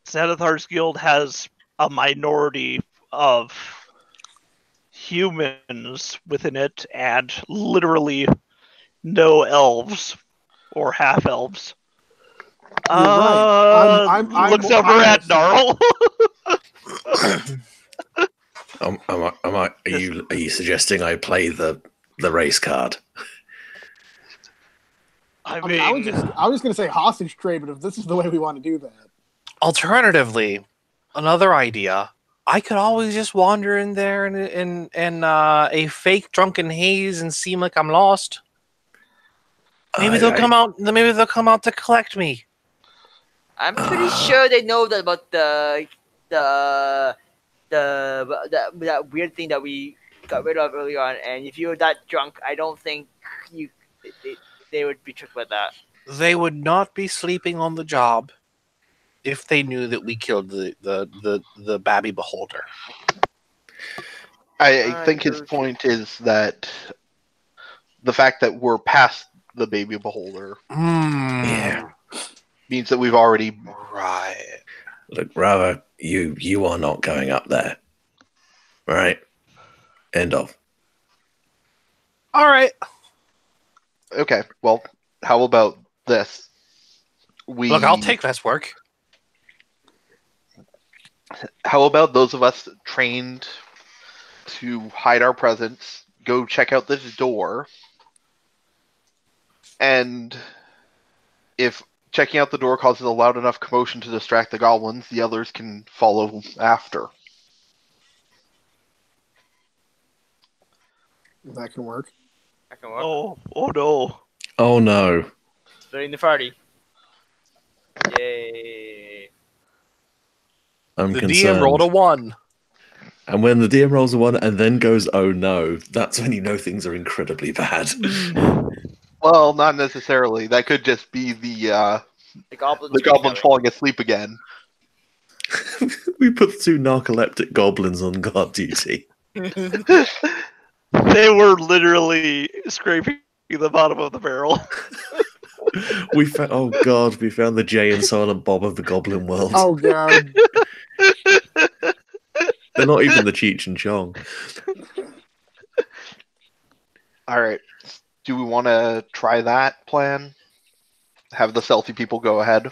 Xanathar's guild has a minority of humans within it, and literally no elves or half elves. You're right. I'm Looks over at Gnarl. Are you suggesting I play the race card? I I mean, was just gonna say hostage trade, but if this is the way we want to do that, Alternatively, another idea. I could always just wander in there in a fake drunken haze and seem like I'm lost. Maybe they'll come out. Maybe they'll come out to collect me. I'm pretty sure they know that about that weird thing that we got rid of early on. And if you're that drunk, I don't think they would be tricked by that. They would not be sleeping on the job if they knew that we killed the Babby Beholder? I think his point is that the fact that we're past the baby beholder Yeah. means that we've already. Right. Look, Rava, you are not going up there. Right? End of. All right. Okay, well, how about this? Look, I'll take this work. How about those of us trained to hide our presence, go check out this door, and if checking out the door causes a loud enough commotion to distract the goblins, the others can follow after. That can work. That can work. Oh no. Oh no. Splitting the party. Yay. I'm The concerned. DM rolled a 1. And when the DM rolls a 1 and then goes, oh no, that's when you know things are incredibly bad. Well, not necessarily. That could just be the goblins goblins falling asleep again. We put 2 narcoleptic goblins on guard duty. They were literally scraping the bottom of the barrel. We found the Jay and Silent Bob of the Goblin world. Oh god. They're not even the Cheech and Chong. All right. Do we want to try that plan? Have the stealthy people go ahead?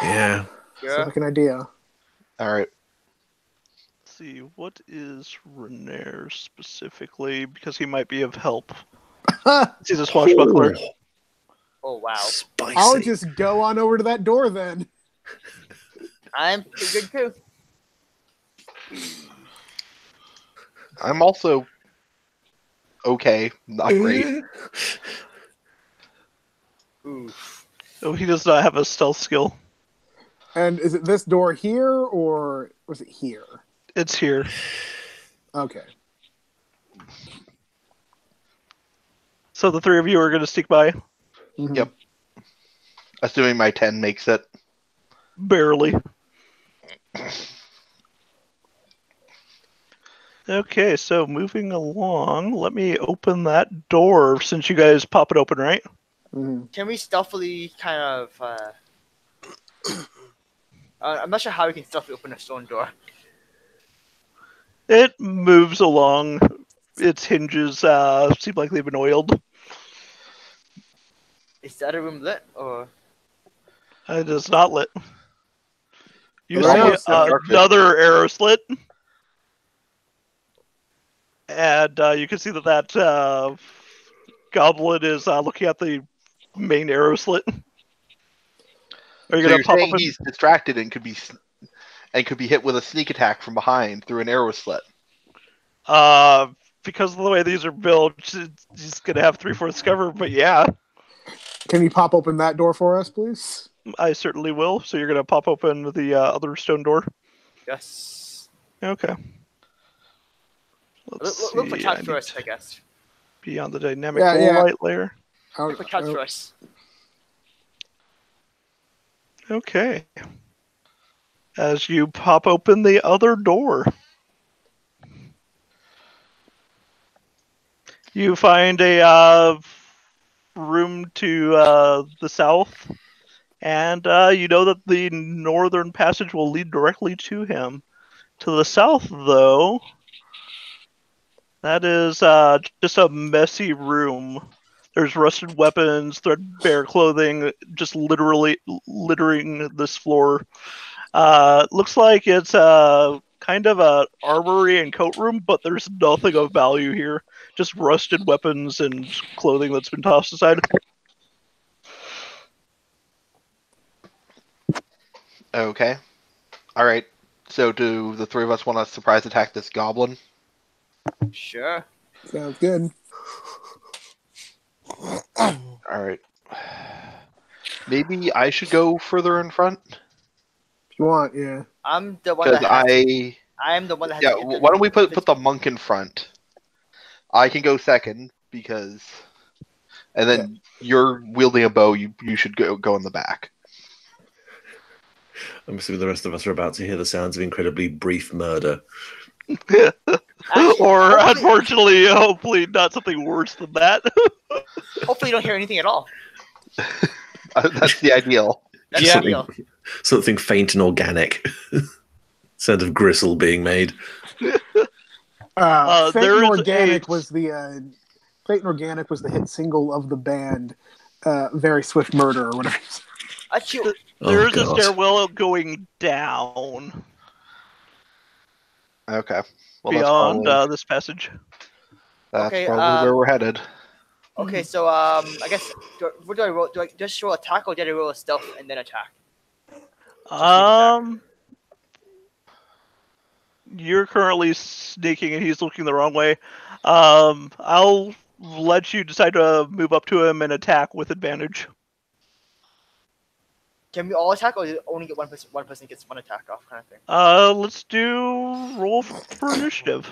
Yeah. Sounds like an idea. All right. Let's see, what is Renair specifically? Because he might be of help. He's a swashbuckler. Oh wow. Spicy. I'll just go on over to that door then. I'm pretty good too. I'm also okay, not great. Ooh. Oh, he does not have a stealth skill. And is it this door here or was it here? It's here. Okay. So the 3 of you are going to sneak by? Mhm. Yep. Assuming my 10 makes it. Barely. Okay, so moving along, let me open that door since you guys pop it open, right? Mhm. Can we stealthily kind of I'm not sure how we can stealthily open a stone door. It moves along. Its hinges seem like they've been oiled. Is the other room lit or It is not lit. You It's almost see dark another arrow slit. And you can see that goblin is looking at the main arrow slit. Are you So gonna you're pop saying up? he's distracted and could be hit with a sneak attack from behind through an arrow slit. Because of the way these are built, he's gonna have 3/4 cover. But yeah, Can you pop open that door for us, please? I certainly will. So you're gonna pop open the other stone door. yes? Okay. Let's Look for see. traps I need first, I to guess. be on the dynamic Yeah. light layer. Look for traps first. Okay. As you pop open the other door, you find a room to the south, and you know that the northern passage will lead directly to him. To the south, though, that is just a messy room. There's rusted weapons, threadbare clothing, just literally littering this floor. Looks like it's kind of a armory and coat room, but there's nothing of value here. Just rusted weapons and clothing that's been tossed aside. Okay. All right. So do the 3 of us want to surprise attack this goblin? Sure. Sounds good. All right. Maybe I should go further in front If you want, yeah. I'm the one because that has to, I'm the one that has yeah. to get Why don't we put the monk in front? I can go second because, and then you're wielding a bow. You should go in the back. I'm assuming the rest of us are about to hear the sounds of incredibly brief murder. Actually, Or, hopefully- unfortunately, hopefully not something worse than that. Hopefully, you don't hear anything at all. That's the ideal. That's Yeah. the deal. Something faint and organic. Sound of gristle being made. Fate there and is Organic a- was the Fate and Organic was the hit single of the band. Very Swift Murder or whatever. Actually, There's a God. stairwell going down Okay. Well, beyond that's this passage. Okay, probably where we're headed. okay, so I guess what do I roll? Do I just roll attack or did I roll a stealth and then attack? You're currently sneaking and he's looking the wrong way. I'll let you decide to move up to him and attack with advantage. Can we all attack, or only get one person? One person gets one attack off, kind of thing. Let's do roll for initiative.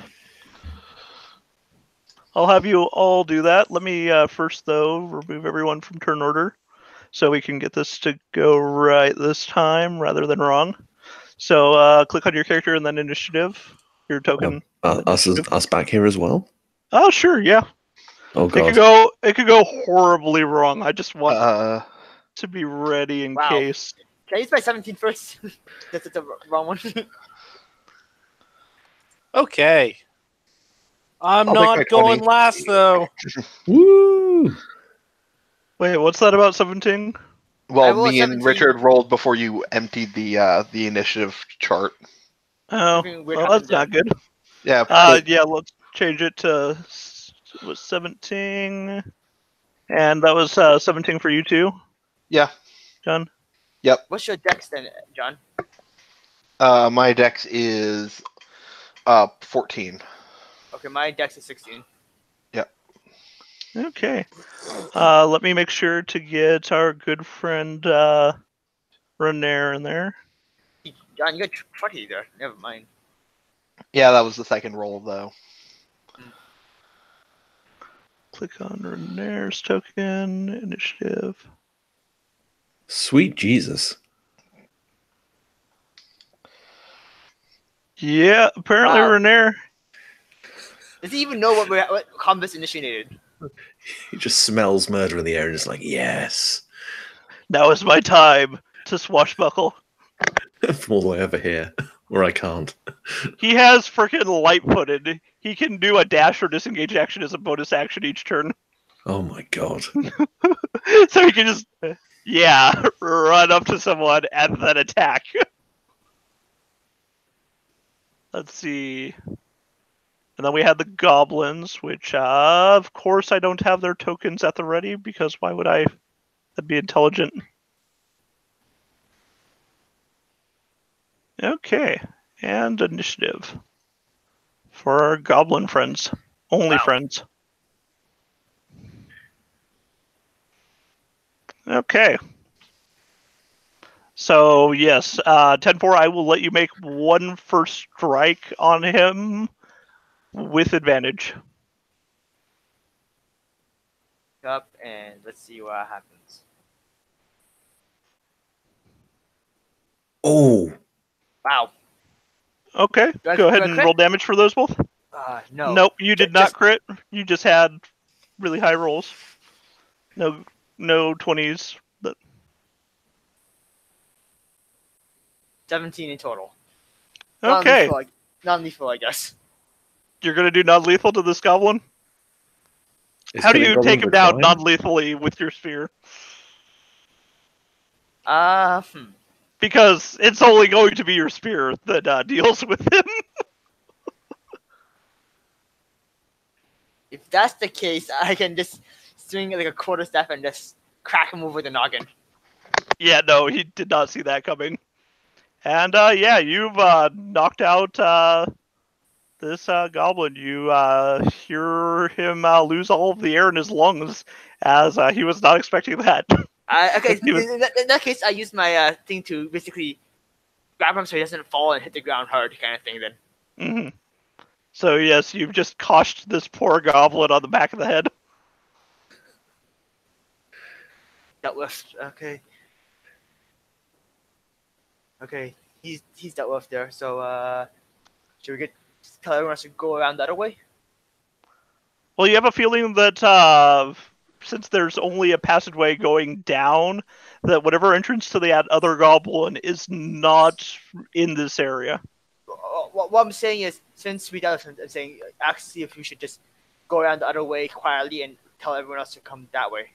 I'll have you all do that. Let me first, though, remove everyone from turn order so we can get this to go right this time rather than wrong. So click on your character and then initiative, your token. Us back here as well? Oh, sure, yeah. Oh, God. It could go horribly wrong. I just want Uh, to be ready in Wow. case. Can I use my 17 first? That's the wrong one. Okay. I'm I'll take my not going 20. last though. Woo! Wait, what's that about 17? I well, rolled me and 17. Richard rolled before you emptied the initiative chart. Oh, Something weird well, happened that's not good. Yeah. Yeah, let's change it to it was 17, and that was 17 for you too, Yeah. John. What's your dex then, John? My dex is 14. Okay, my dex is 16. Okay. Let me make sure to get our good friend Renair in there. John, you got 20 there. Never mind. Yeah, that was the second roll though. Click on Renair's token, initiative. Sweet Jesus. Yeah, apparently Wow. Renair. Does he even know what combat's initiated? He just smells murder in the air and is like, yes. Now is my time to swashbuckle. From all the way over here, where I can't. He has freaking light-footed. He can do a dash or disengage action as a bonus action each turn. Oh my God. So he can just, run up to someone and then attack. Let's see. And then we had the goblins, which, of course, I don't have their tokens at the ready, because why would I? That'd be intelligent. Okay. And initiative. For our goblin friends. Only friends. Okay. So, yes, 10-4, I will let you make one first strike on him with advantage. Up and let's see what happens. Oh, Wow. Okay, Do I- go ahead do I and crit? roll damage for those both. No. Nope, you did not just- crit. You just had really high rolls. No 20s. 17 in total. Okay, Non-lethal, I guess. you're going to do non-lethal to this goblin? is How do killing you goblins take him a down crime? non-lethally with your spear? Hmm. Because it's only going to be your spear that deals with him. If that's the case, I can just swing like a quarterstaff and just crack him over the noggin. Yeah, no, he did not see that coming. And you've knocked out this goblin. You hear him lose all of the air in his lungs, as he was not expecting that. Okay, He was- in that case, I use my thing to basically grab him so he doesn't fall and hit the ground hard, kind of thing. Then. Mm-hmm. So yes, you've just coshed this poor goblin on the back of the head. That was okay. Okay, he's dealt with there. So should we tell everyone else to go around the other way? Well, you have a feeling that since there's only a passageway going down, that whatever entrance to that other goblin is not in this area. What I'm saying is, since we dealt with him, I'm saying actually if we should just go around the other way quietly and tell everyone else to come that way,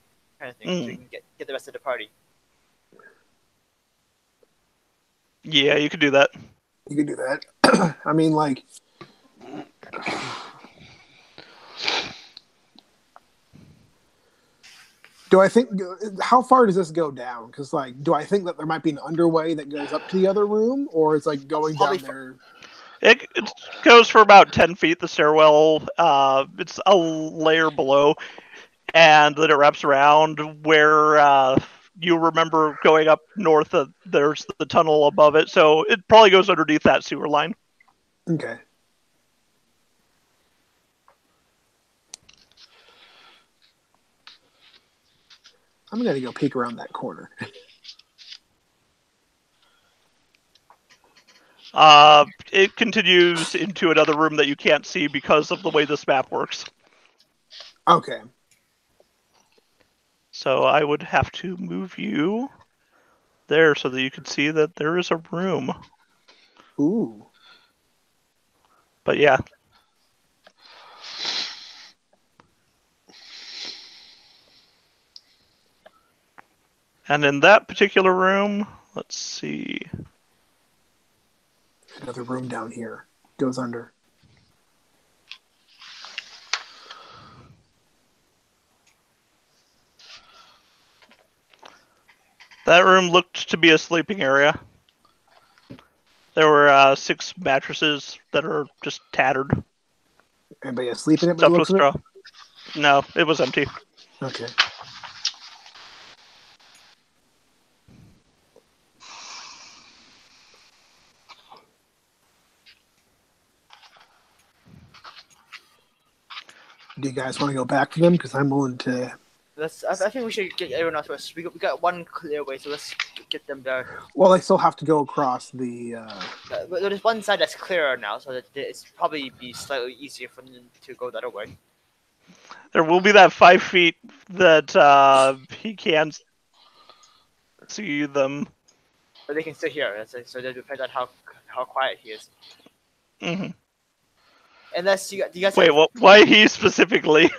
kind of thing, so we can get the rest of the party. Yeah, you could do that. You can do that. I mean, like, do I think? How far does this go down? Because, like, do I think that there might be an underway that goes up to the other room, or it's like going Probably down there? It goes for about 10 feet, the stairwell. It's a layer below, and then it wraps around where you remember going up north. There's the tunnel above it, so it probably goes underneath that sewer line. Okay. I'm gonna go peek around that corner. It continues into another room that you can't see because of the way this map works. Okay. So I would have to move you there so that you can see that there is a room. Ooh. But yeah. And in that particular room, let's see. Another room down here goes under. That room looked to be a sleeping area. There were 6 mattresses that are just tattered, Anybody asleep in it? By the stuffed with looks of straw. No, it was empty. it? Okay. Do you guys want to go back to them? Because I'm willing to. I think we should get everyone else first. We got one clear way, so let's get them there. Well, I still have to go across the. But there's one side that's clearer now, so that it's probably be slightly easier for them to go the other way. There will be that 5 feet that he can see them. But they can still hear. So it depends on how quiet he is. Mm-hmm. Unless you guys. Wait, why he specifically?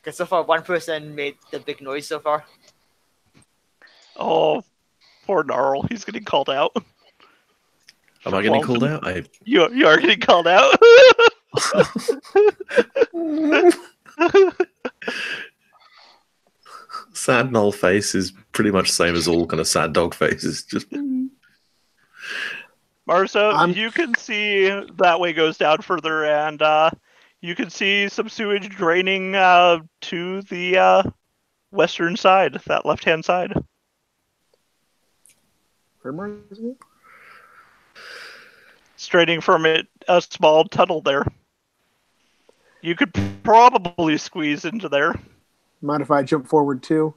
Because so far one person made the big noise so far. Oh, poor Gnarl. He's getting called out. Am I getting Well, called out? You are getting called out. Sad null face is pretty much the same as all kind of sad dog faces. Just Marso, you can see that way goes down further, and you can see some sewage draining to the western side, that left-hand side. Where is it? It's draining from a small tunnel there. You could probably squeeze into there. Mind if I jump forward too?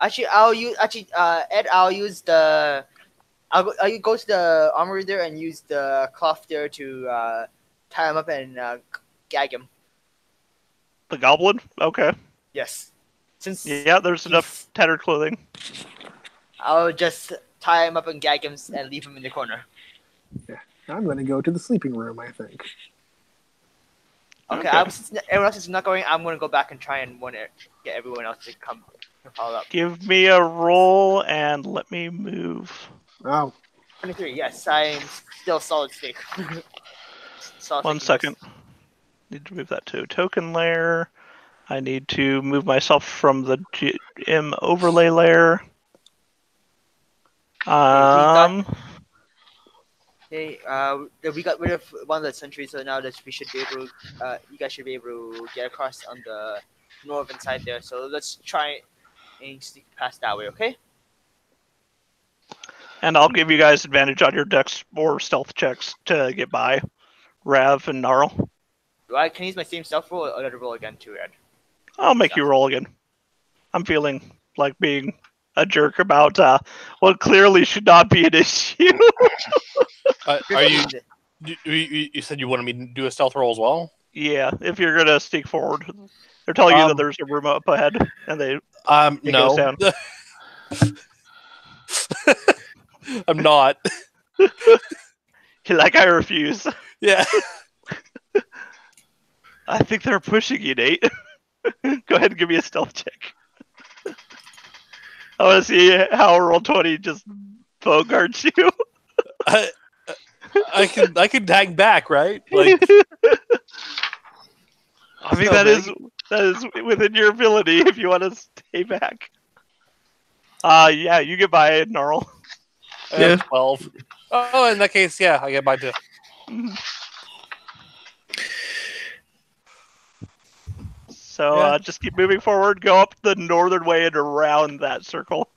Actually, Ed, I'll use the. I'll go to the armory there and use the cloth there to tie him up and gag him. The goblin? Okay. Yes. Since Yeah, there's enough tattered clothing. I'll just tie him up and gag him and leave him in the corner. Yeah. I'm going to go to the sleeping room, I think. Okay. Since everyone else is not going, I'm going to go back and try and get everyone else to come follow up. Give me a roll and let me move. Oh. 23. Yes, I'm still solid state. Solid 1 state, second. yes. Need to move that to a token layer. I need to move myself from the GM overlay layer. Okay, we got rid of one of the sentries, so now that we should be able, you guys should be able to get across on the northern side there. So let's try and sneak past that way, okay? And I'll give you guys advantage on your dex or stealth checks to get by. Rav and Gnarl. Do I can use my same stealth roll or gotta roll again too, Ed? I'll make you roll again. I'm feeling like being a jerk about what clearly should not be an issue. Are you said you wanted me to do a stealth roll as well? Yeah, if you're gonna sneak forward, they're telling you that Um, there's a room up ahead, and they take us no. down. I'm not. Like I refuse. Yeah. I think they're pushing you, Nate. Go ahead and give me a stealth check. I want to see how roll 20 just bogarts you. I can hang back, right? Like, I mean, so that is within your ability if you want to stay back. Yeah, you get by, Gnarl. I have Yeah. 12. Oh, in that case, yeah, I get by too. So Yeah. just keep moving forward. Go up the northern way and around that circle.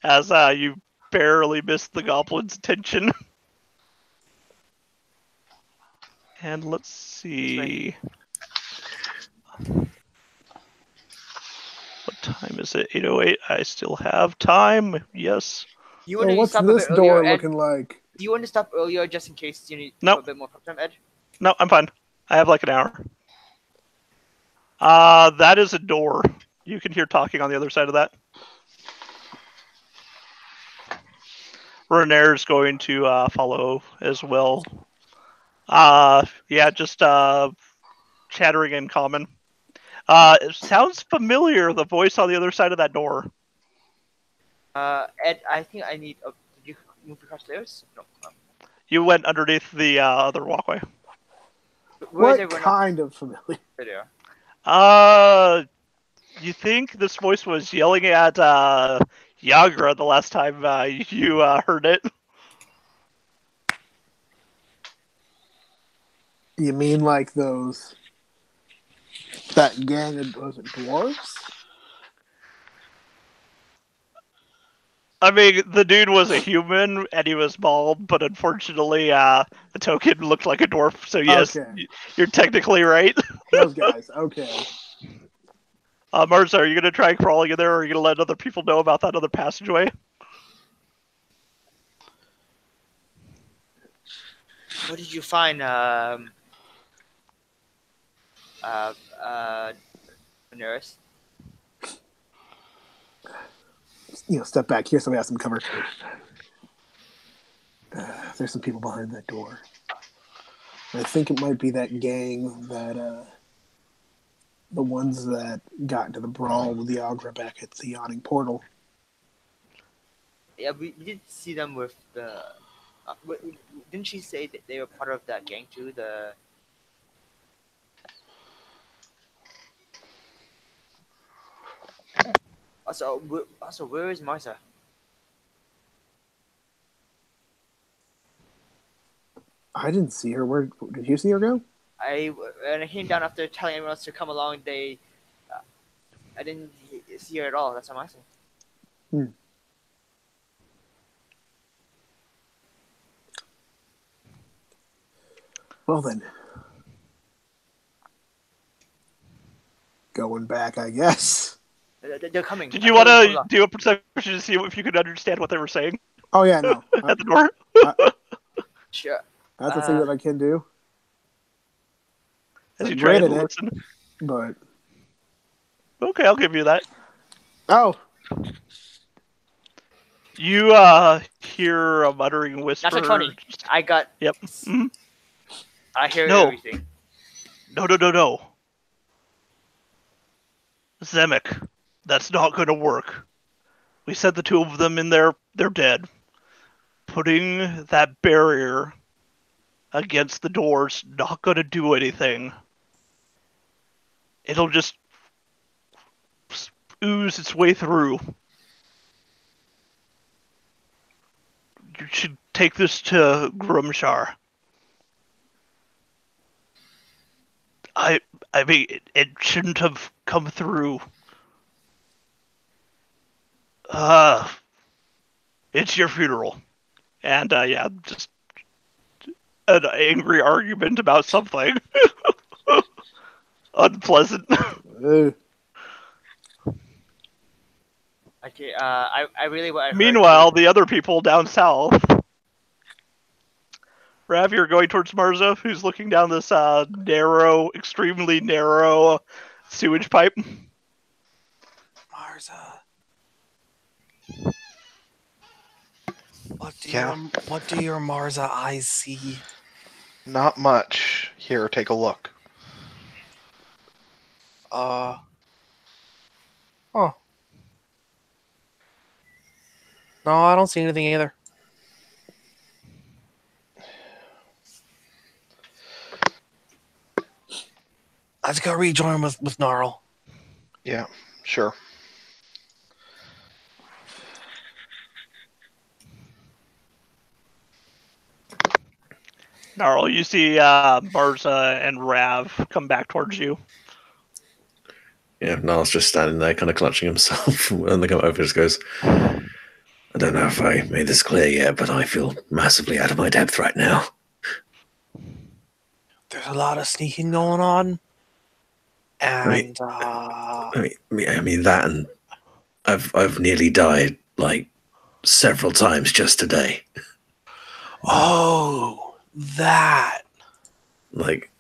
As you barely missed the goblin's attention. And let's see. What time is it? 8:08. I still have time. Yes. You So want to what's stop this a bit door earlier, Ed? looking like? Do you want to stop earlier just in case you need Nope. a bit more prep time, Ed? No, I'm fine. I have like an hour. That is a door. You can hear talking on the other side of that. Renair's going to follow as well. Yeah, just chattering in common. It sounds familiar, the voice on the other side of that door. Ed, I think I need. Did you move across stairs? No. You went underneath the other walkway. Where is What everyone kind of familiar? There. You think this voice was yelling at Yagra the last time you heard it? You mean like those? That gang of was it dwarves? I mean, the dude was a human and he was bald, but unfortunately, the token looked like a dwarf. So yes, Okay. you're technically right. Those guys. Okay. Marza, are you gonna try crawling in there, or are you gonna let other people know about that other passageway? What did you find? Nurse. Step back here. Somebody has some cover. There's some people behind that door. I think it might be that gang that the ones that got into the brawl with the Agra back at the yawning portal. Yeah, we did see them with the. Didn't she say that they were part of that gang too? The. Also, where is Martha? I didn't see her. Where did you see her go? When I came down after telling everyone else to come along, I didn't see her at all. That's what I'm asking. Well then, going back, I guess. They're coming. Did you want to do a perception to see if you could understand what they were saying Oh yeah, no. at the door? Sure. That's a thing that I can do. As you I'm try great to at it. listen. But Okay, I'll give you that. oh, You hear a muttering whisper. That's 20. I got. Yep. Mhm. I hear No. everything. No. Zemek, that's not going to work. We sent the two of them in there. They're dead. Putting that barrier against the door's not going to do anything. It'll just ooze its way through. You should take this to Grumshar. I mean, it shouldn't have come through. It's your funeral. And, yeah, just an angry argument about something. Unpleasant. Okay. I really what I heard Meanwhile, the other people down south. Rav, you're going towards Marza, who's looking down this narrow, extremely narrow sewage pipe. Marza. Yeah. What do your Marza eyes see? Not much. Here, take a look. Huh. No, I don't see anything either. Let's go rejoin with Gnarl. Yeah, sure. Gnarl, you see Marza and Rav come back towards you. Yeah, Niall's just standing there, kind of clutching himself. And they come over and just goes, I don't know if I made this clear yet, but I feel massively out of my depth right now. There's a lot of sneaking going on. And I mean that, and I've nearly died like several times just today. oh, that. Like,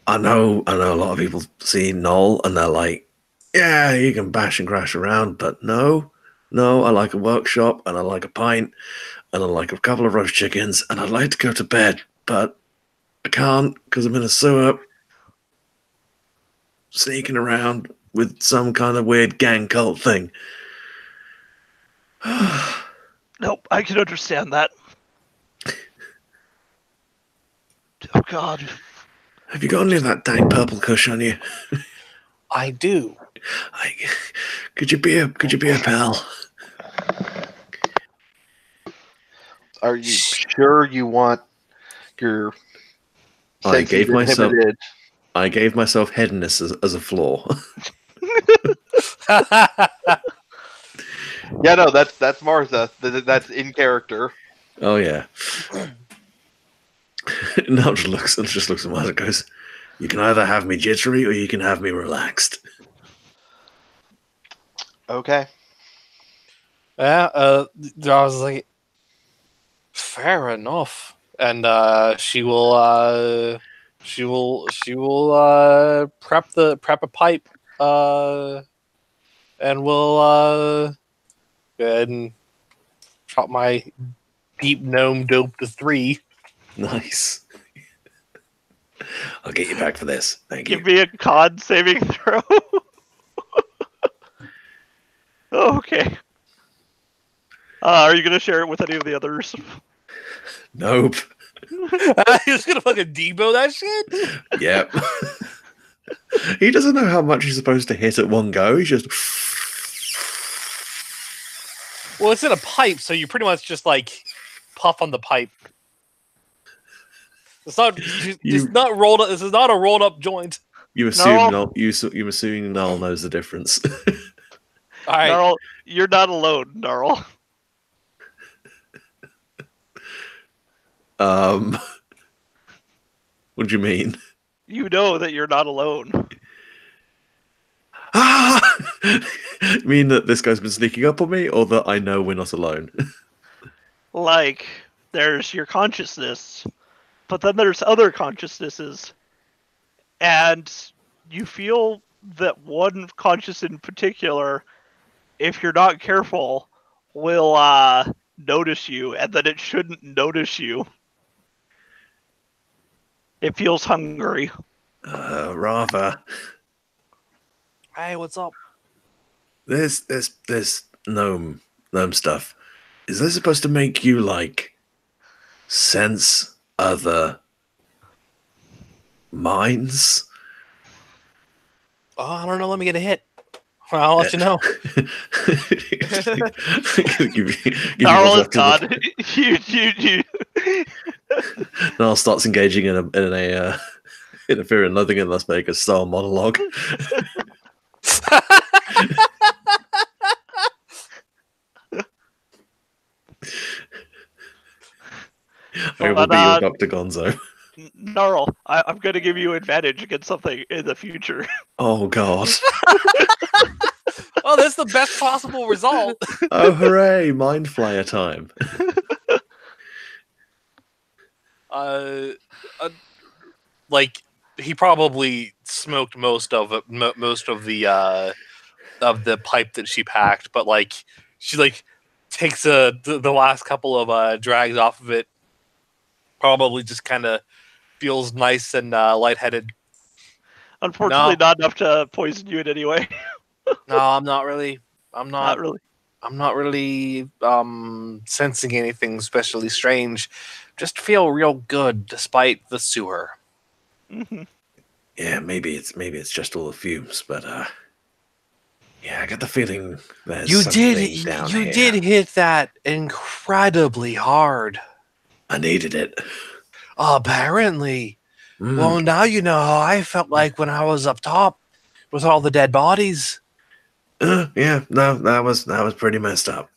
I know a lot of people see Noel and they're like, yeah, you can bash and crash around, but no, I like a workshop and I like a pint and I like a couple of roast chickens and I'd like to go to bed, but I can't because I'm in a sewer sneaking around with some kind of weird gang cult thing. Nope, I can understand that. Oh God. Have you got any of that dank purple kush on you? I do. Could you be a pal? Are you sure you want your I gave myself inhibited? headiness as a flaw. Yeah, no, that's Martha. That's in character. Oh yeah. Now just looks at Martha and goes, you can either have me jittery or you can have me relaxed. Okay. Yeah, I was like, fair enough. And she will prep a pipe and we'll go ahead and chop my deep gnome dope to 3. Nice. I'll get you back for this. Thank you. Give me a con saving throw. Okay. Are you going to share it with any of the others? Nope. He's gonna fucking debo that shit. Yep. He doesn't know how much he's supposed to hit at one go. He's just. Well, it's in a pipe, so you pretty much just like puff on the pipe. It's not. It's not rolled up. This is not a rolled up joint. You assume you assuming Null knows the difference. All right, Gnarl, you're not alone, Gnarl. What do you mean? You know that you're not alone. Ah! You mean that this guy's been sneaking up on me, or that I know we're not alone? Like, there's your consciousness, but then there's other consciousnesses. And you feel that one conscious in particular, if you're not careful, will notice you, and that it shouldn't notice you. It feels hungry. Rather. hey, what's up? This gnome stuff. Is this supposed to make you like sense other minds? Oh, I don't know. Let me get a hit. I'll let you know. Gnarl is done. Gnarl starts engaging in a Fear and Loathing in Las Vegas style monologue. I will be your Dr. Gonzo. Gnarl, I'm going to give you advantage against something in the future. Oh, God. Oh, that's the best possible result. Oh, hooray! Mind Flyer time. Like he probably smoked most of it, most of the pipe that she packed, but like she like takes the last couple of drags off of it. Probably just kind of feels nice and lightheaded. Unfortunately, not enough to poison you in any way. No, I'm not really. I'm Not not. really. I'm not really sensing anything especially strange. Just feel real good despite the sewer. Hmm. Yeah, maybe it's just all the fumes, but yeah, I get the feeling there's something down You here. did hit that incredibly hard. I needed it. Apparently. Mm. Well, now you know how I felt like when I was up top with all the dead bodies. Yeah, no, that was pretty messed up.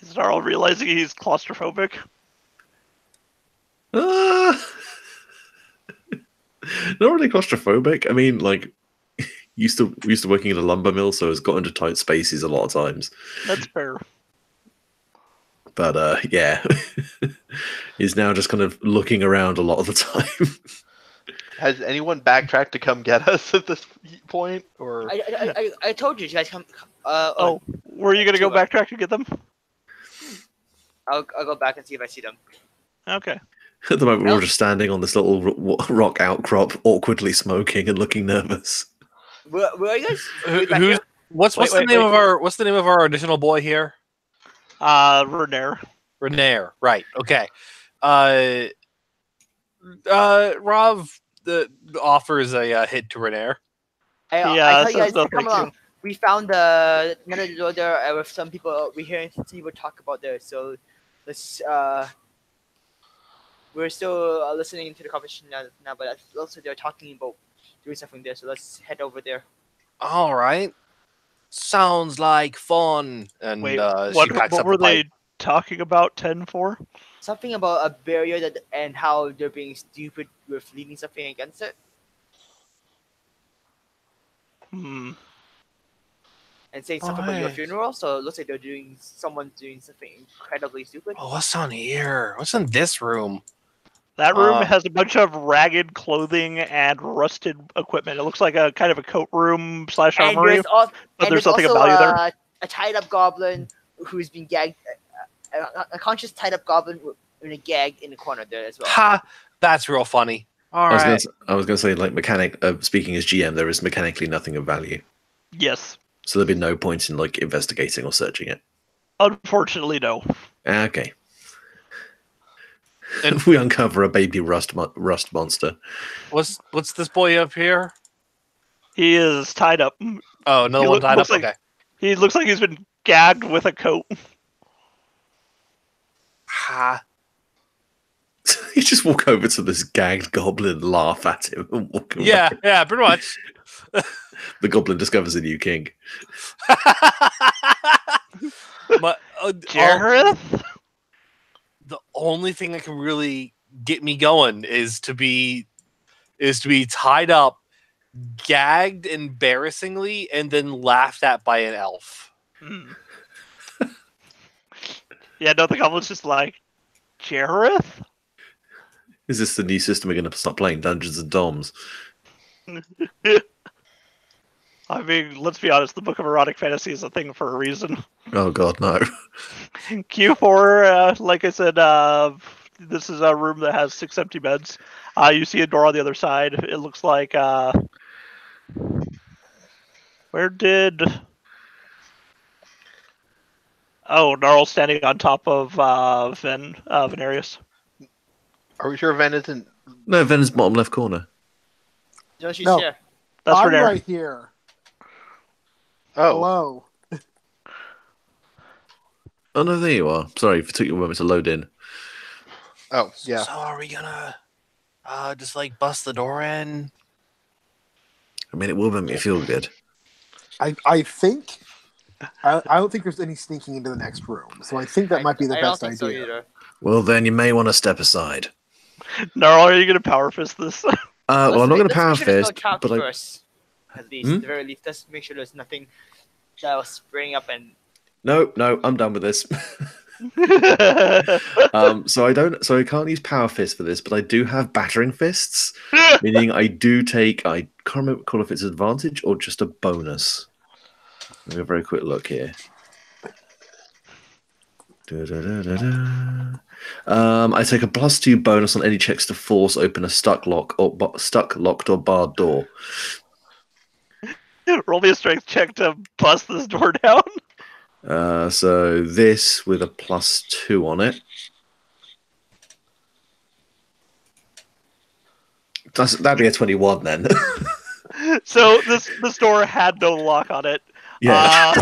Is Narl realizing he's claustrophobic? Not really claustrophobic. I mean, like, used to working at a lumber mill, so it's got into tight spaces a lot of times. That's fair. But yeah, he's now just kind of looking around a lot of the time. Has anyone backtracked to come get us at this point, or I told you guys come. Oh, were you gonna go Tua. backtrack to get them? I'll go back and see if I see them. Okay. At the moment, we're all just standing on this little rock outcrop, awkwardly smoking and looking nervous. Where are you guys? Are you back Who's here? what's Wait, the name of our additional boy here? Renair. Renair, right? Okay. Rav offers a hit to Renair. Yeah, I tell you says guys no to come thank you. along. We found another door there with some people. We hearing some people talk about there. So let's. We're still listening to the conversation now, but also they're talking about doing something there. So let's head over there. All right. Sounds like fun. And Wait, she what packs up were the pipe. they talking about 10 for? Something about a barrier that and how they're being stupid with leaving something against it, Hmm. and saying something about your Alright. funeral. So it looks like someone's doing something incredibly stupid. Oh, what's on here? What's in this room? That room Uh, has a bunch of ragged clothing and rusted equipment. It looks like a kind of a coat room / And armory, there's, al- but and there's there's nothing of also value there. a tied up goblin who's been gagged, a conscious tied up goblin in a gag in the corner there as well. Ha! That's real funny. All I right. was gonna say, like, speaking as GM, there is mechanically nothing of value, Yes. so there'd be no point in like investigating or searching it. Unfortunately, no. Okay. And- we uncover a baby rust monster. What's this boy up here? He is tied up. Oh, another He one tied up. looks like- Okay. He looks like he's been gagged with a coat. Ha! You just walk over to this gagged goblin, laugh at him, and walk away. Yeah, pretty much. The goblin discovers a new king. But Jareth? the only thing that can really get me going is to be tied up, gagged embarrassingly, and then laughed at by an elf. Hmm. Yeah, no, the goblin's just like, Jareth? Is this the new system we're going to start playing Dungeons and Doms? I mean, let's be honest, the Book of Erotic Fantasy is a thing for a reason. Oh god, no. Q4, like I said, this is a room that has 6 empty beds. You see a door on the other side. It looks like, where did... Oh, Gnarl's standing on top of Venarius. are we sure Ven isn't? No, Ven's bottom left corner. No, she's No. here. That's I'm Renair. right here. Oh, Hello. Oh no, there you are. Sorry, it took you a moment to load in. oh, yeah. So are we gonna just like bust the door in? I mean, it will make me feel good. I think I don't think there's any sneaking into the next room, so I think that might be the I don't best think so idea. either. Well, then you may want to step aside. Gnarl, are you going to power fist this? Well, I'm not going to Let's power make sure there's fist, no traps but first. At least, Hmm? at the very least, let's make sure there's nothing that will spring up and No, I'm done with this. So I can't use power fist for this, but I do have battering fists, meaning I do take. I can't recall if it's advantage or just a bonus. Let me have a very quick look here. I take a +2 bonus on any checks to force open a stuck, locked, or barred door. Roll me a strength check to bust this door down. So this with a +2 on it. That'd be a 21 then. So this door had no lock on it. Yeah.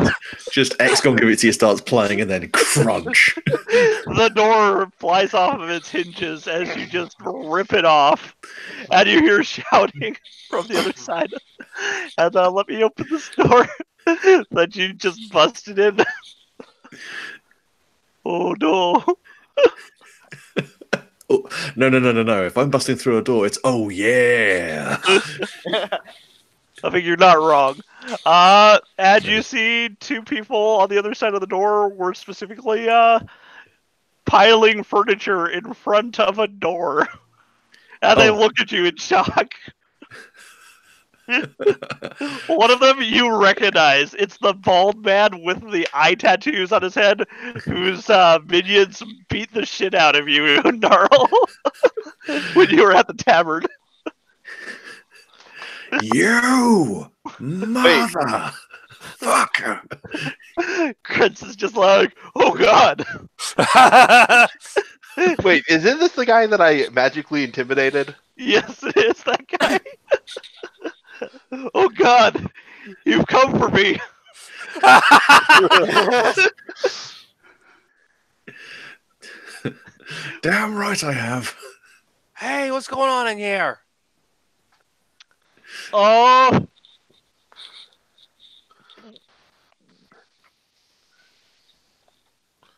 Just XCOM Give It To You starts playing and then crunch. The door flies off of its hinges as you just rip it off. And you hear shouting from the other side. And let me open this door that you just busted in. Oh no. Oh, no. If I'm busting through a door, it's oh yeah. I think you're not wrong. And you see two people on the other side of the door were specifically piling furniture in front of a door. And they look at you in shock. One of them you recognize. It's the bald man with the eye tattoos on his head whose minions beat the shit out of you, Gnarl, when you were at the tavern. You motherfucker. Chris is just like, oh god. Wait, isn't this the guy that I magically intimidated? Yes, it is that guy. Oh god, you've come for me. Damn right I have. Hey, what's going on in here? Oh.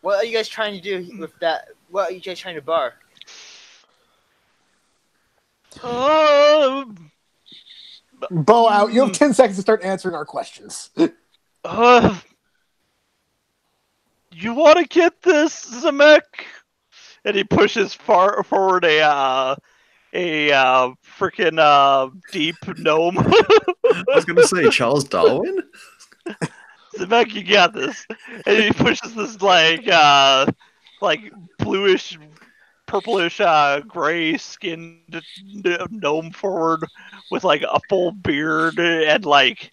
what are you guys trying to do with that? What are you guys trying to bar? Bow out. You have 10 seconds to start answering our questions. You want to get this, Zemek? And he pushes forward a freaking deep gnome. I was going to say Charles Darwin. Zemek, you got this. And he pushes this like bluish, purplish, gray skinned gnome forward with like a full beard and like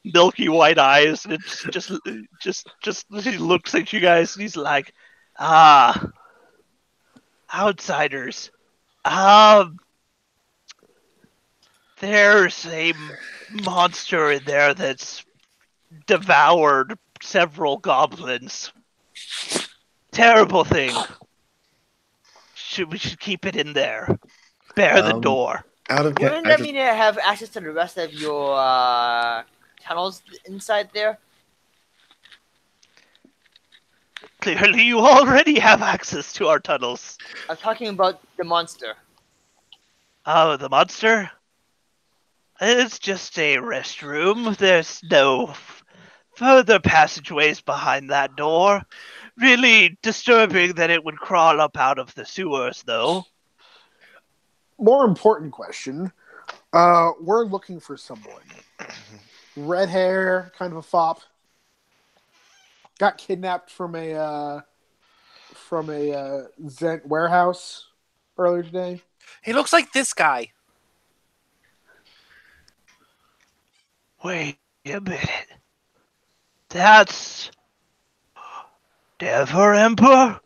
milky white eyes. And it's just he looks at you guys and he's like, outsiders. There's a monster in there that's devoured several goblins. Terrible thing. We should keep it in there. Bear the door. Wouldn't that mean I have access to the rest of your tunnels inside there? Clearly, you already have access to our tunnels. I'm talking about the monster. Oh, the monster? It's just a restroom. There's no further passageways behind that door. Really disturbing that it would crawl up out of the sewers, though. More important question. We're looking for someone. Red hair, kind of a fop. Got kidnapped from a Zent warehouse earlier today. He looks like this guy. Wait a minute. That's Never Emperor?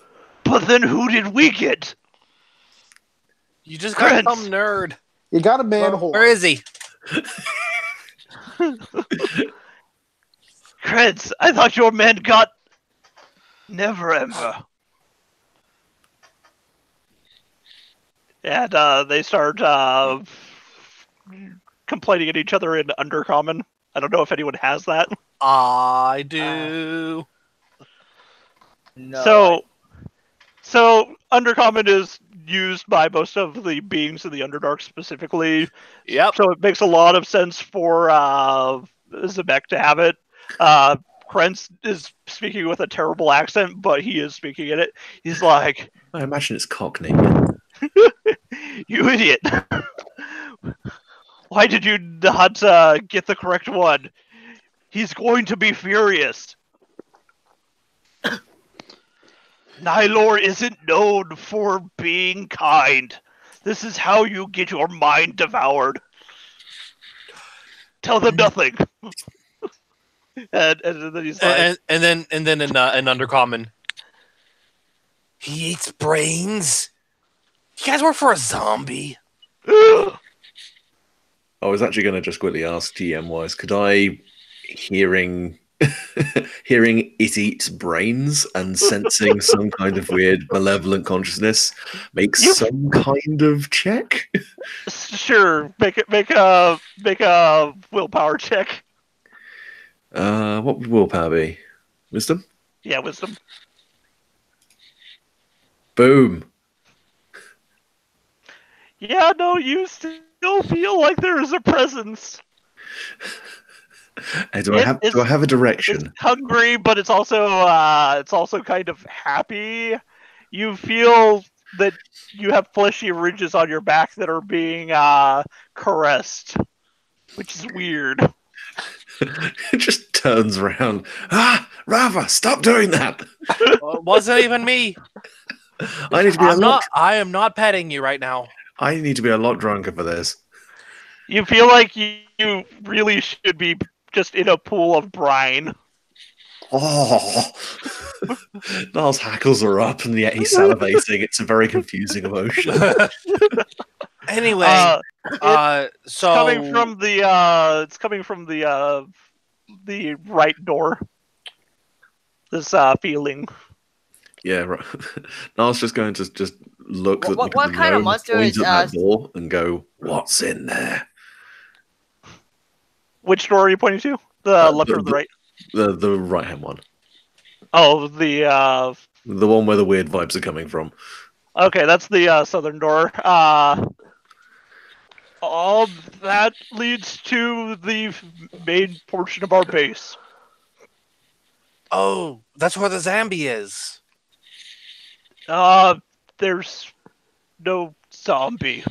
But then who did we get? You just got Prince. some nerd. You got a manhole. Where is he? Kreds, I thought your men got Never Emperor. And they start complaining at each other in Undercommon. I don't know if anyone has that. I do. No. So Undercommon is used by most of the beings in the Underdark specifically. Yep. So it makes a lot of sense for Zemek to have it. Krentz is speaking with a terrible accent, but he is speaking in it. He's like, I imagine it's Cockney. "You idiot! Why did you not get the correct one? He's going to be furious. Nylor isn't known for being kind. This is how you get your mind devoured. Tell them nothing." and then he's like, and then in Undercommon, he eats brains. You guys work for a zombie? I was actually going to just quickly ask TM wise, could I, hearing it eats brains and sensing some kind of weird malevolent consciousness, make some kind of check? "Sure, make a willpower check." What would willpower be? Wisdom? Yeah, wisdom. Boom. Yeah, no, you still feel like there is a presence. Hey, do I have a direction? It's hungry, but it's also kind of happy. You feel that you have fleshy ridges on your back that are being caressed, which is weird. It just turns around. Ah, Rava, stop doing that. It wasn't even me. I need to be I am not petting you right now. I need to be a lot drunker for this. You feel like you really should be just in a pool of brine. Oh, Niall's hackles are up, and yet he's salivating. It's a very confusing emotion. Anyway, so coming from the right door. This feeling. Yeah, right. Niall's just going to just look at What the kind of monster point is at that door and go, "What's in there?" Which door are you pointing to? The left or the right? The right hand one. Oh, the one where the weird vibes are coming from. okay, that's the southern door. All that leads to the main portion of our base. oh, that's where the zombie is. There's no zombie.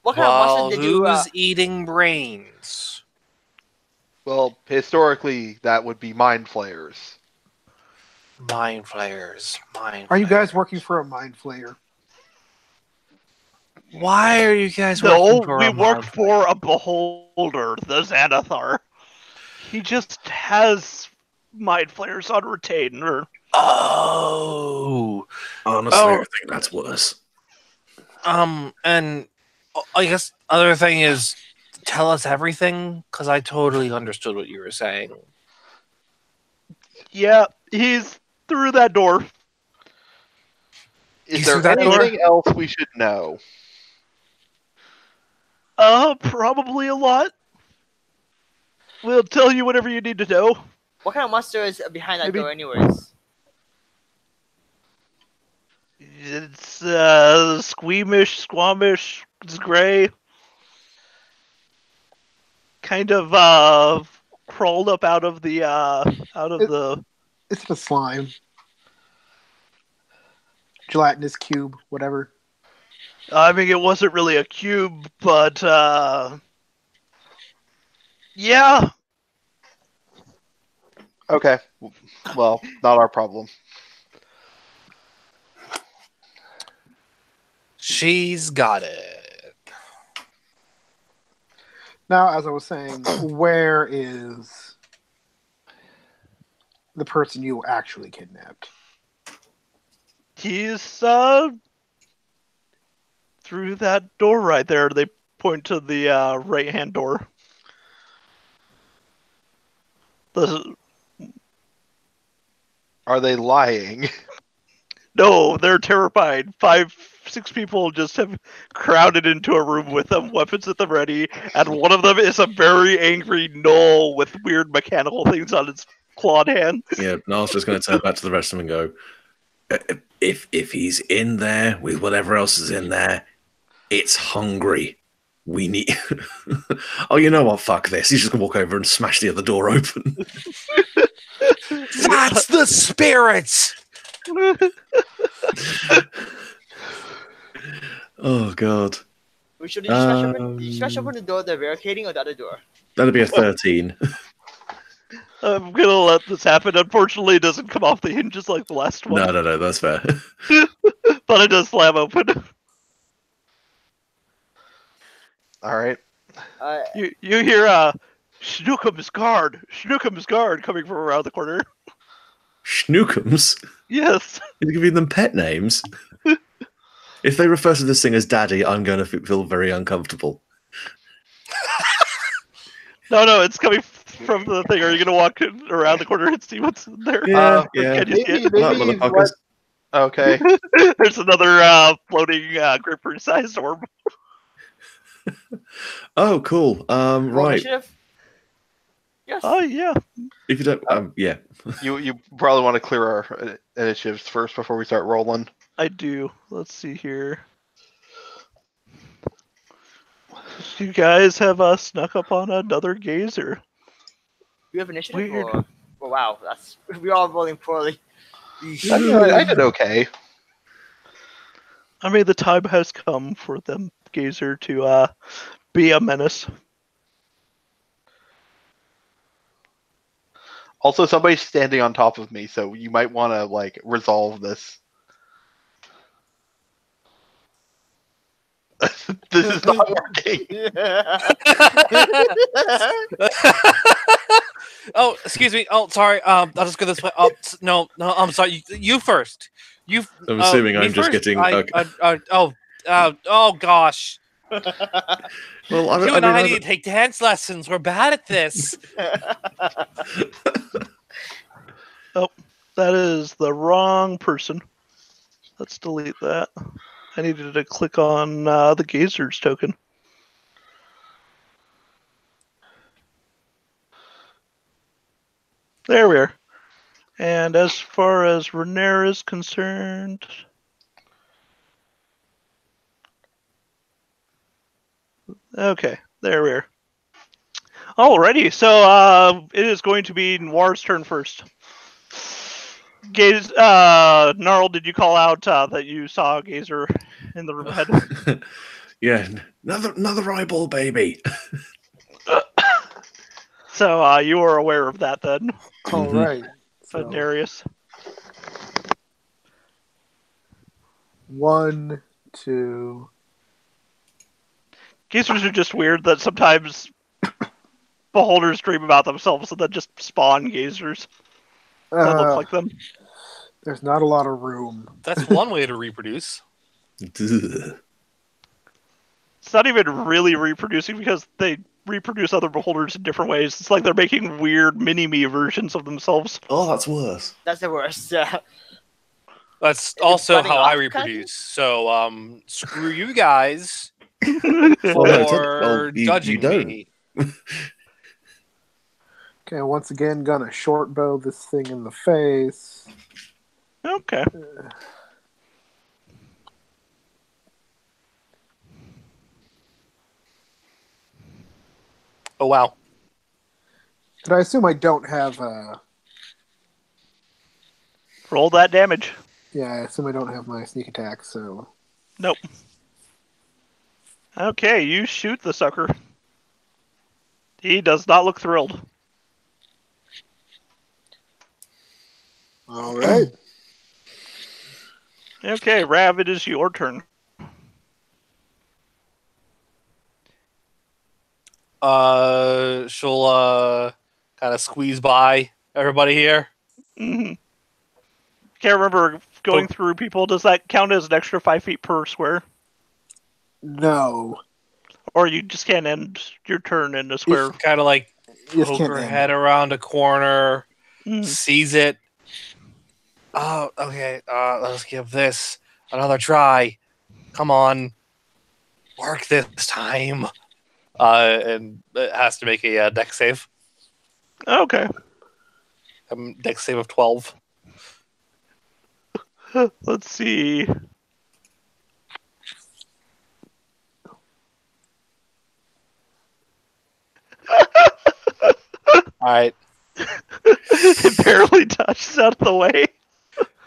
What kind of monster did you? Who's eating brains? Well, historically, that would be mind flayers. Mind flayers. Are you guys working for a mind flayer? Why are you guys No, working for we a work mind for a beholder, the Xanathar. He just has mind flayers on retainer. Oh, Honestly, Oh. I think that's worse. and I guess other thing is, tell us everything, because I totally understood what you were saying. Yeah, he's through that door. Is You there see that door? anything else we should know? Probably a lot. We'll tell you whatever you need to know. What kind of monster is behind that Maybe- door, anyways? It's squeamish, squamish, it's gray. Kind of crawled up out of the It's the slime. Gelatinous cube, whatever. I mean, it wasn't really a cube, but yeah. Okay. Well, not our problem. She's got it. Now, as I was saying, where is the person you actually kidnapped? He's through that door right there. They point to the right hand door. Are they lying? No, they're terrified. 5, 6 people just have crowded into a room with them, weapons at the ready, and one of them is a very angry gnoll with weird mechanical things on its clawed hands. Yeah, Niall's just going to turn back to the rest of them and go, if he's in there with whatever else is in there, it's hungry. We need. Oh, you know what? Fuck this. He's just gonna walk over and smash the other door open. That's the spirit. Oh god, We should just smash open. Did you smash open the door they're barricading or the other door? that'd be a 13. I'm gonna let this happen. Unfortunately, it doesn't come off the hinges like the last one. No, that's fair. But it does slam open. All right. You hear Schnookums guard coming from around the corner. Schnookums? Yes. You're giving them pet names? If they refer to this thing as Daddy, I'm going to feel very uncomfortable. No, it's coming from the thing. Are you gonna walk around the corner and see what's in there? Yeah. Can you see it? Right, Maybe motherfuckers. Okay. There's another floating grapefruit-sized orb. Oh, cool. Roll Right. initiative? Yes. Oh yeah. If you don't, yeah. You probably want to clear our initiatives first before we start rolling. I do. Let's see here. You guys have snuck up on another gazer. You have initiative? Weird. Or... Oh, wow, we're all rolling poorly. I did okay. I mean, the time has come for them gazer to be a menace. Also, somebody's standing on top of me, so you might want to like resolve this. This is not working. Oh, excuse me. Oh, sorry. I'll just go this way. Oh, no. I'm sorry. You first. I'm assuming me I'm just first? getting. Oh gosh. Well, You and I need to take dance lessons. We're bad at this. Oh, that is the wrong person. Let's delete that. I needed to click on the gazers token. There we are. And as far as Renair is concerned, okay, there we are. Alrighty, so it is going to be Noir's turn first. Gnarl, did you call out that you saw a gazer in the room ahead? Yeah, another eyeball, baby. So you were aware of that then, All right. So, Darius. 1, 2. Gazers are just weird that sometimes beholders dream about themselves and then just spawn gazers that look like them. There's not a lot of room. That's one way to reproduce. Ugh. It's not even really reproducing because they reproduce other beholders in different ways. It's like they're making weird mini-me versions of themselves. Oh, that's worse. That's the worst. That's also bunny how off, I kind reproduce. So, screw you guys Well, no, for you judging don't. me. Okay, once again, gonna short bow this thing in the face. Okay. Oh wow. But I assume I don't have. Roll that damage. Yeah, I assume I don't have my sneak attack. So Nope. Okay, you shoot the sucker. He does not look thrilled. all right. Okay, Rav, it is your turn. She'll kind of squeeze by everybody here. Mm-hmm. Can't remember going through people. Does that count as an extra 5 feet per square? No, Or you just can't end your turn in a square? Kind of like you just poke can't her end head it. around a corner, Mm. sees it. Oh, okay. Let's give this another try. Come on, work this time. And it has to make a dex save. Okay. Dex save of 12. Let's see. All right. It barely touches out of the way.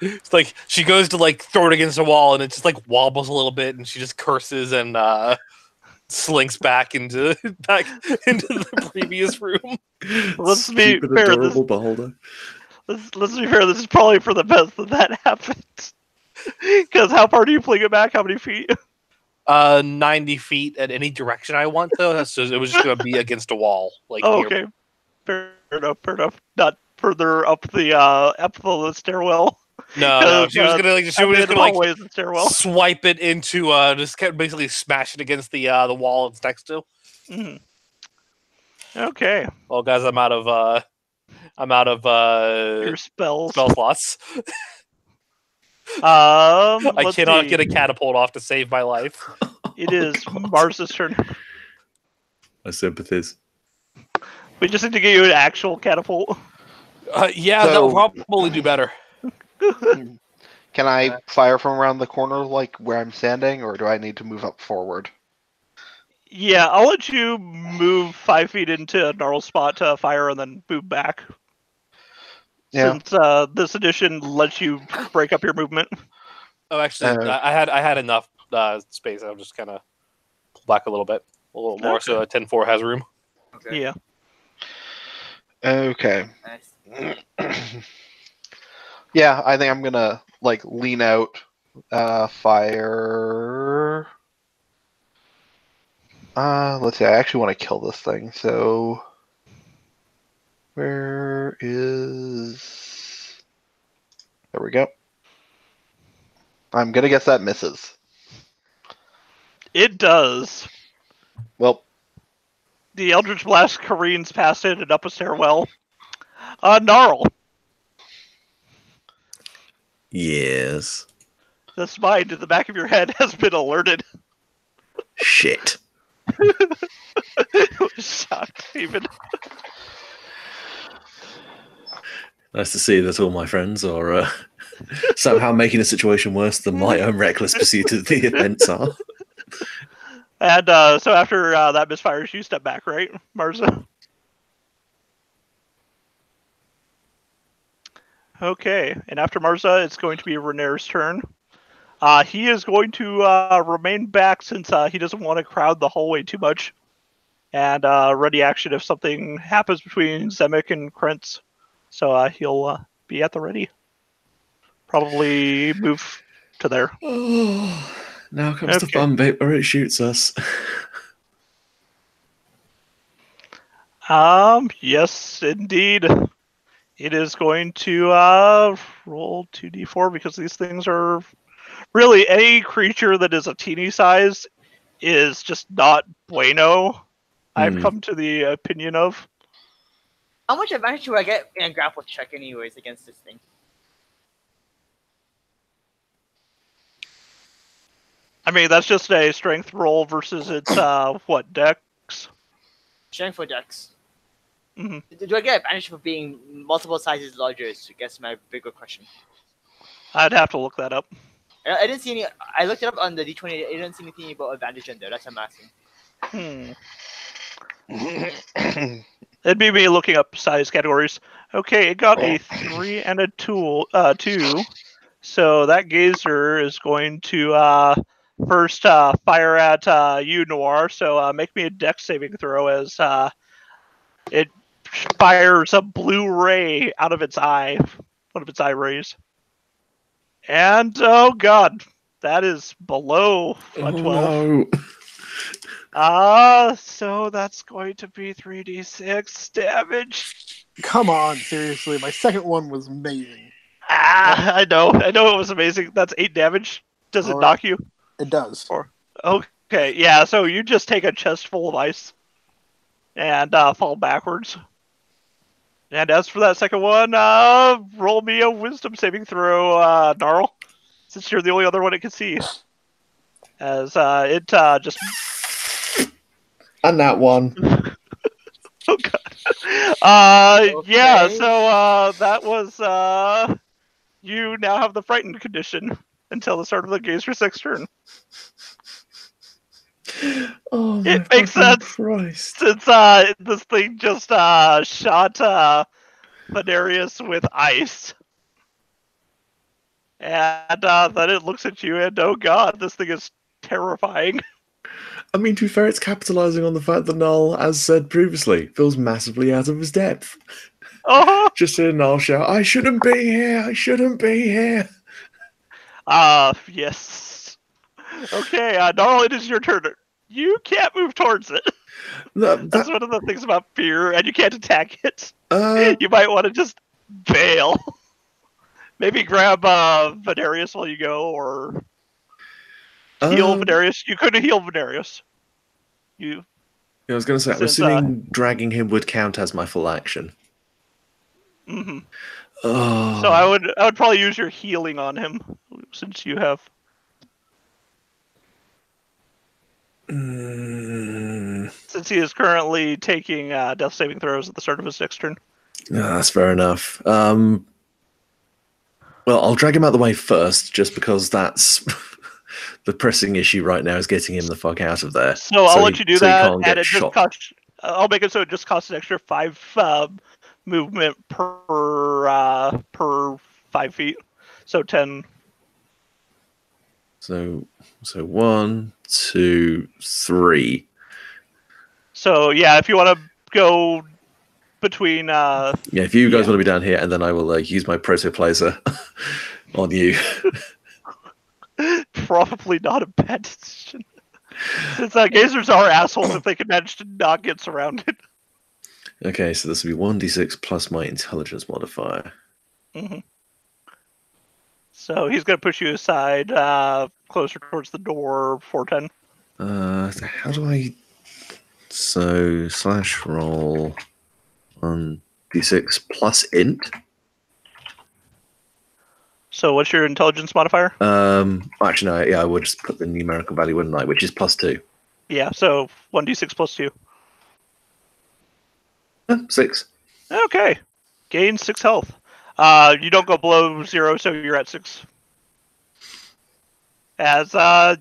It's like she goes to like throw it against the wall, and it just like wobbles a little bit, and she just curses and slinks back into the previous room. Let's be Stupid, fair. adorable beholder. Let's be fair. This is probably for the best that happens. Because how far do you fling it back? How many feet? 90 feet at any direction I want, though. That's just, it was just going to be against a wall. Like, Oh, near- okay. Fair enough. Fair enough. Not further up the stairwell. No. She was gonna at the end of the hallway is the stairwell. swipe it into just basically smash it against the wall it's next to. Mhm. Okay. Well, guys, I'm out of Your spells. spell slots. I I cannot get a catapult off to save my life. It is Mars's turn. My sympathies. We just need to get you an actual catapult. Yeah, So- that will probably do better. Can I fire from around the corner, like where I'm standing, or do I need to move up forward? Yeah, I'll let you move 5 feet into a gnarl spot to fire and then move back. Yeah. Since this edition lets you break up your movement. Oh, actually, I had enough space. I'll just kind of pull back a little bit, a little more, Okay. so 10-4 has room. Okay. Yeah. Okay. Nice. Yeah, I think I'm gonna like lean out, fire. Let's see. I actually want to kill this thing. So, where is? There we go. I'm gonna guess that misses. It does. Well, The Eldritch Blast careens past it and up a stairwell. Gnarl. Yes. The spine to the back of your head has been alerted. Shit. Shocked, even. Nice to see that all my friends are somehow making the situation worse than my own reckless pursuit of the events are. And so after that misfires, you step back, right, Marza? Okay, and after Marza, it's going to be Renair's turn. He is going to remain back since he doesn't want to crowd the hallway too much. And ready action if something happens between Zemek and Krentz. So he'll be at the ready. Probably move to there. Oh, now comes the Okay. fun bit where it shoots us. Yes, indeed. It is going to roll 2d4 because these things are really any creature that is a teeny size is just not bueno. I've come to the opinion of. How much advantage do I get in a grapple check, anyways, against this thing? I mean, that's just a strength roll versus its what, dex? Strength for dex. Mhm. Do I get advantage for being multiple sizes larger? Is I guess my bigger question. I'd have to look that up. I didn't see any. I looked it up on the D20. I didn't see anything about advantage in there. That's what I'm asking. It'd be me looking up size categories. Okay, it got a 3 and a 2. So that gazer is going to first fire at you, Noir. So make me a dex saving throw as it fires a blue ray out of its eye, one of its eye rays. And oh god, that is below a 12. No. So that's going to be 3d6 damage. Come on, seriously. My second one was amazing. I know it was amazing. That's 8 damage. Does it Alright. knock you? It does. Okay, yeah, so you just take a chest full of ice and fall backwards. And as for that second one, roll me a wisdom saving throw, Gnarl, since you're the only other one it can see. As it just... And that one. Oh god. Yeah, Okay. so that was... you now have the frightened condition until the start of the Gazer's next turn. Oh my It makes fucking sense. Christ. Since this thing just shot Venarius with ice. And then it looks at you and, oh god, this thing is terrifying. I mean, to be fair, it's capitalizing on the fact that Null, as said previously, feels massively out of his depth. Uh-huh. Just hear Null shout, I shouldn't be here, I shouldn't be here. Yes. Okay, Gnarl, it is your turn. You can't move towards it. That's one of the things about fear, and you can't attack it. You might want to just bail. Maybe grab Venarius while you go, or heal Venarius. You could heal Venarius. I was going to say, I'm Since, assuming dragging him would count as my full action. Mm-hmm. Oh. So I would probably use your healing on him, since you have. Since he is currently taking death saving throws at the start of his next turn. No, that's fair enough. Well, I'll drag him out of the way first, just because that's the pressing issue right now is getting him the fuck out of there. So I'll let you do that, he can't and get it just shot. costs. I'll make it so it just costs an extra 5 movement per 5 feet, so 10. So 1, 2, 3. So yeah, if you want to go between. Yeah, if you guys want to be down here, and then I will use my protoplaser on you. Probably not a bad decision. Since gazers are assholes if they can manage to not get surrounded. Okay, so this will be 1d6 plus my intelligence modifier. Mm-hmm. So he's going to push you aside, closer towards the door, 410. How do I... So, slash roll 1d6 plus int. So what's your intelligence modifier? Actually, no, yeah, I would just put the numerical value, wouldn't I? Which is +2. Yeah, so 1d6 plus 2. 6. Okay. Gain 6 health. You don't go below 0, so you're at 6. As, yeah.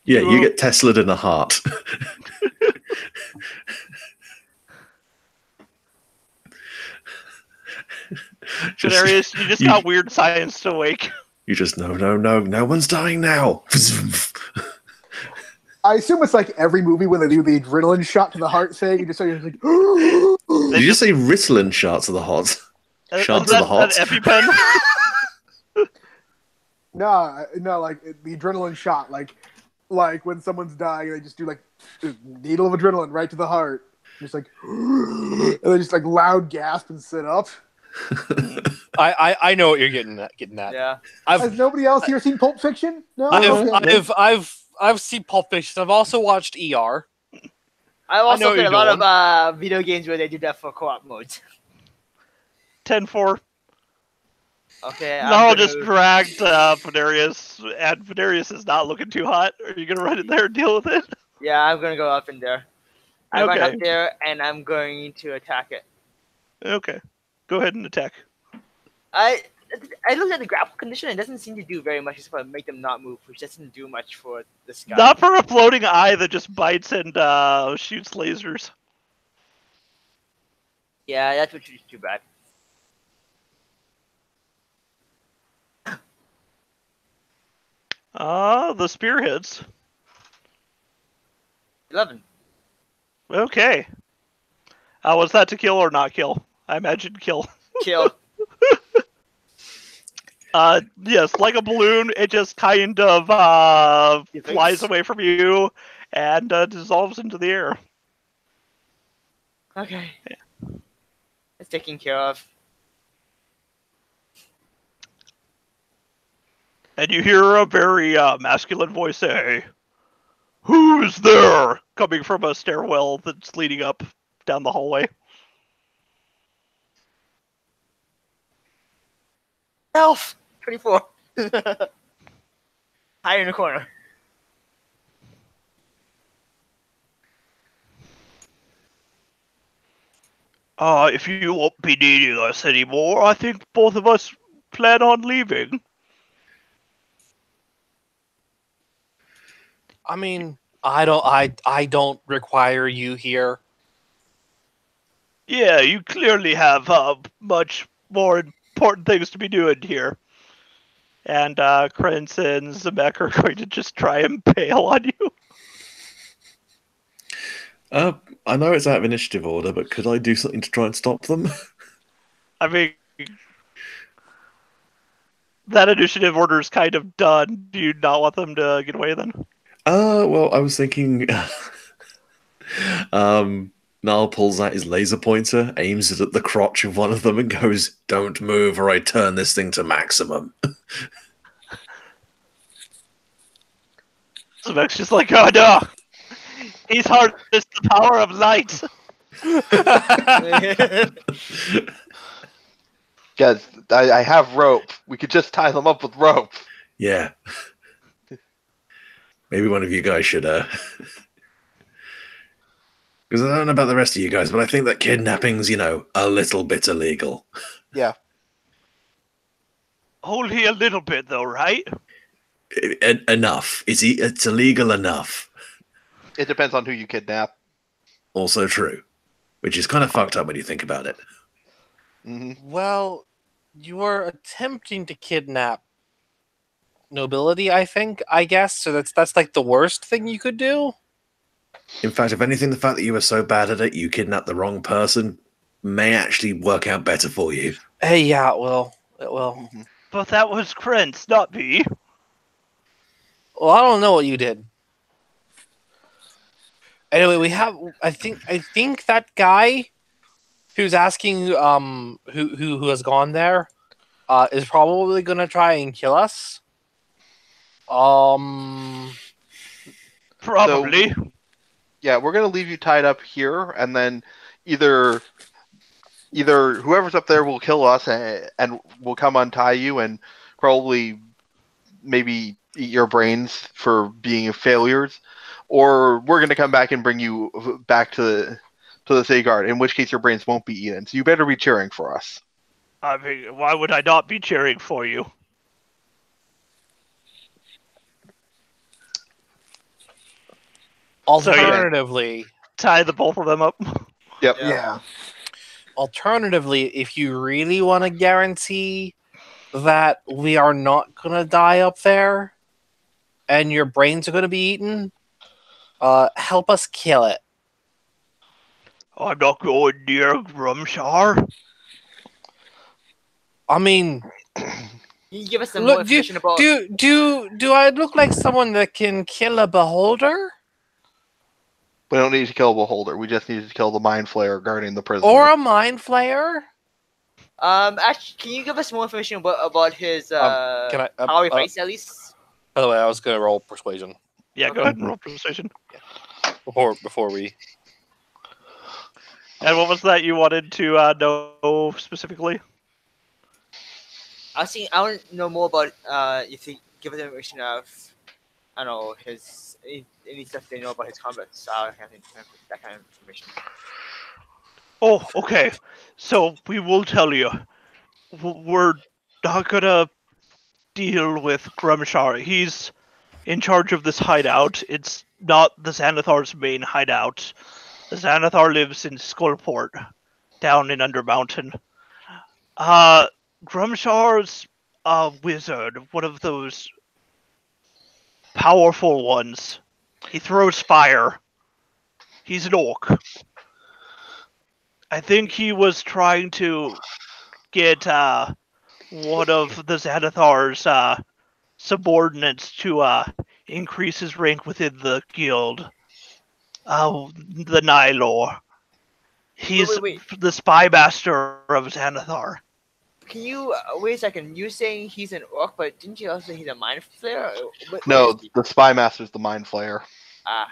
Yeah, you get Tesla'd in the heart. Darius, you just got weird science to wake. You just, no one's dying now. I assume it's like every movie when they do the adrenaline shot to the heart thing. You just say, like, Did you just say Ritalin shots of the heart? Shots of the heart? An EpiPen? no, like the adrenaline shot, like when someone's dying, they just do like a needle of adrenaline right to the heart, just like, and they just like loud gasp and sit up. I know what you're getting at. Yeah. Has nobody else here seen Pulp Fiction? No. I've seen Pulp Fiction. I've also watched ER. I've also know what played a you're lot of video games where they do that for co-op modes. 10-4. Okay. Gnarl just dragged Venarius, and Venarius is not looking too hot. Are you going to run in there and deal with it? Yeah, I'm gonna go up in there. I run Okay. up there and I'm going to attack it. Okay. Go ahead and attack. I looked at the grapple condition. It doesn't seem to do very much except for make them not move, which doesn't do much for this guy. Not for a floating eye that just bites and shoots lasers. Yeah, that's which is too bad. The spear hits. 11. Okay. Was that to kill or not kill? I imagine kill. Kill. Yes, like a balloon, it just kind of flies away from you and dissolves into the air. Okay. It's taken care of. And you hear a very masculine voice say, "Who's there?" coming from a stairwell that's leading up down the hallway. Elf! 24. Higher in the corner. If you won't be needing us anymore, I think both of us plan on leaving. I mean, I don't require you here. Yeah, you clearly have much more important things to be doing here. And Krentz and Zemek are going to just try and bail on you. I know it's out of initiative order, but could I do something to try and stop them? I mean, that initiative order is kind of done. Do you not want them to get away then? Well, I was thinking. Niall pulls out his laser pointer, aims it at the crotch of one of them, and goes, "Don't move, or I turn this thing to maximum." Zemek's just like, oh no! He's harnessed the power of light! Guys, I have rope. We could just tie them up with rope. Yeah. Maybe one of you guys should, because I don't know about the rest of you guys, but I think that kidnapping's, a little bit illegal. Yeah. Only a little bit, though, right? Enough. It's illegal enough. It depends on who you kidnap. Also true. Which is kind of fucked up when you think about it. Mm-hmm. Well, you are attempting to kidnap nobility, I guess. So that's like the worst thing you could do. In fact, if anything, the fact that you were so bad at it, you kidnapped the wrong person, may actually work out better for you. Hey, yeah, it will. It will. Mm-hmm. But that was Krentz, not me. Well, I don't know what you did. Anyway, we have. I think that guy who's asking who has gone there is probably gonna try and kill us. Probably. Yeah, we're gonna leave you tied up here, and then either whoever's up there will kill us and will come untie you and probably maybe eat your brains for being failures, or we're gonna come back and bring you back to the city guard. In which case, your brains won't be eaten. So you better be cheering for us. I mean, why would I not be cheering for you? Alternatively, Tie the both of them up. Yep. Yeah. alternatively, if you really want to guarantee that we are not gonna die up there, and your brains are gonna be eaten, help us kill it. I'm not going near Grumshar. I mean, Can you give us some more look, information about? do I look like someone that can kill a beholder We don't need to kill a beholder. We just need to kill the mind flayer guarding the prisoner. or a mind flayer? Actually, can you give us more information about his Can I? how he fights at least? By the way, I was gonna roll persuasion Yeah, go ahead and roll persuasion. before we. And what was that you wanted to know specifically? I want to know more about if you give us information of, I don't know, his any stuff they know about his combat style, that kind of information. Oh, okay. So we will tell you. We're not gonna deal with Grumshar. He's in charge of this hideout. It's not the Xanathar's main hideout. The Xanathar lives in Skullport, down in Undermountain. Grumshar's a wizard, one of those powerful ones. He throws fire. He's an orc. I think he was trying to get one of the Xanathar's subordinates to increase his rank within the guild. The Nylor. He's Wait. the spy master of Xanathar. Can you wait a second? You're saying he's an orc, but didn't you also say he's a mind flayer? What No, is he? the spy master's the mind flayer. Ah,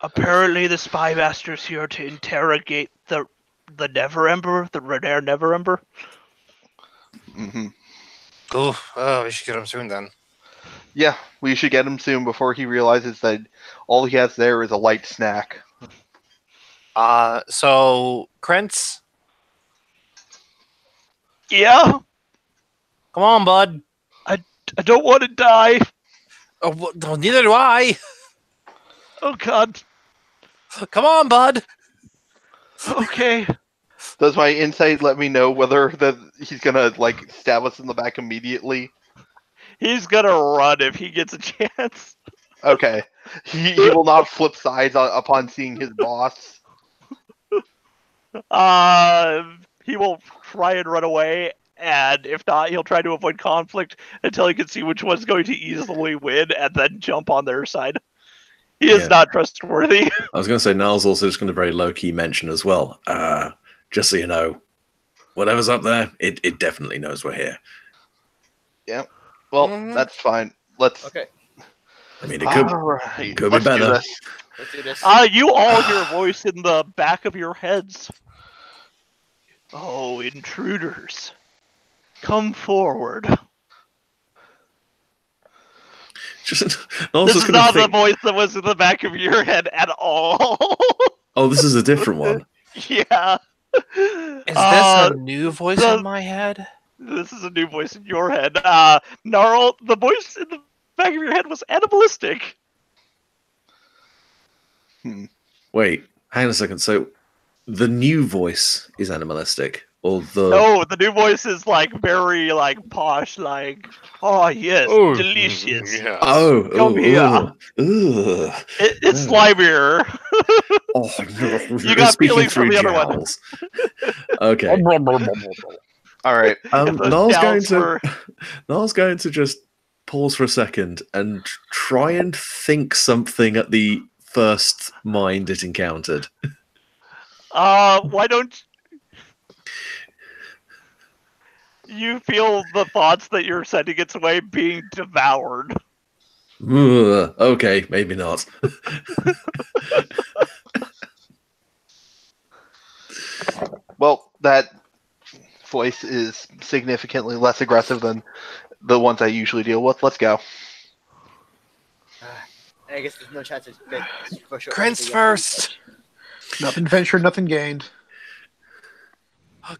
Apparently, the spy master's here to interrogate the Never Ember, the Renair Never Ember. Mm-hmm. Oh, we should get him soon then. Yeah, we should get him soon before he realizes that all he has there is a light snack. So Krentz, Yeah, come on, bud. I don't want to die. Oh, neither do I. Oh God. Come on, bud. Okay. Does my insight let me know whether that he's gonna like stab us in the back immediately? He's gonna run if he gets a chance. Okay. He will not flip sides upon seeing his boss. He will try and run away, and if not, he'll try to avoid conflict until he can see which one's going to easily win, and then jump on their side. He is Yeah. not trustworthy. I was going to say, Niall's also just going to very low-key mention as well. Just so you know, whatever's up there, it definitely knows we're here. Yeah. Well, that's fine. Let's. Okay, I mean, it could, Alright, could be let's do better. this. let's do this. You all hear a voice in the back of your heads. Oh, intruders. Come forward. Just, Niall's This just is going to not the think, voice that was in the back of your head at all. oh, this is a different one. Yeah. Is this a new voice the- in my head? This is a new voice in your head. Gnarl, the voice in the back of your head was animalistic. Wait, hang on a second. So, the new voice is animalistic, or the... No, the new voice is like very like posh, like, oh yes, delicious. Yeah. Oh, Come here. Ugh. It's Oh. slimier. Oh, You got speaking feelings from through the other one. jowls. Okay. Alright. Those Niall's going jowls to were- Niall's going to just pause for a second and try and think something at the first mind it encountered. Why don't you feel the thoughts that you're sending its way being devoured? Ugh, okay, maybe not. Well, that voice is significantly less aggressive than the ones I usually deal with. Let's go. I guess there's no chance of get for sure. Krantz first. Nothing ventured, nothing gained.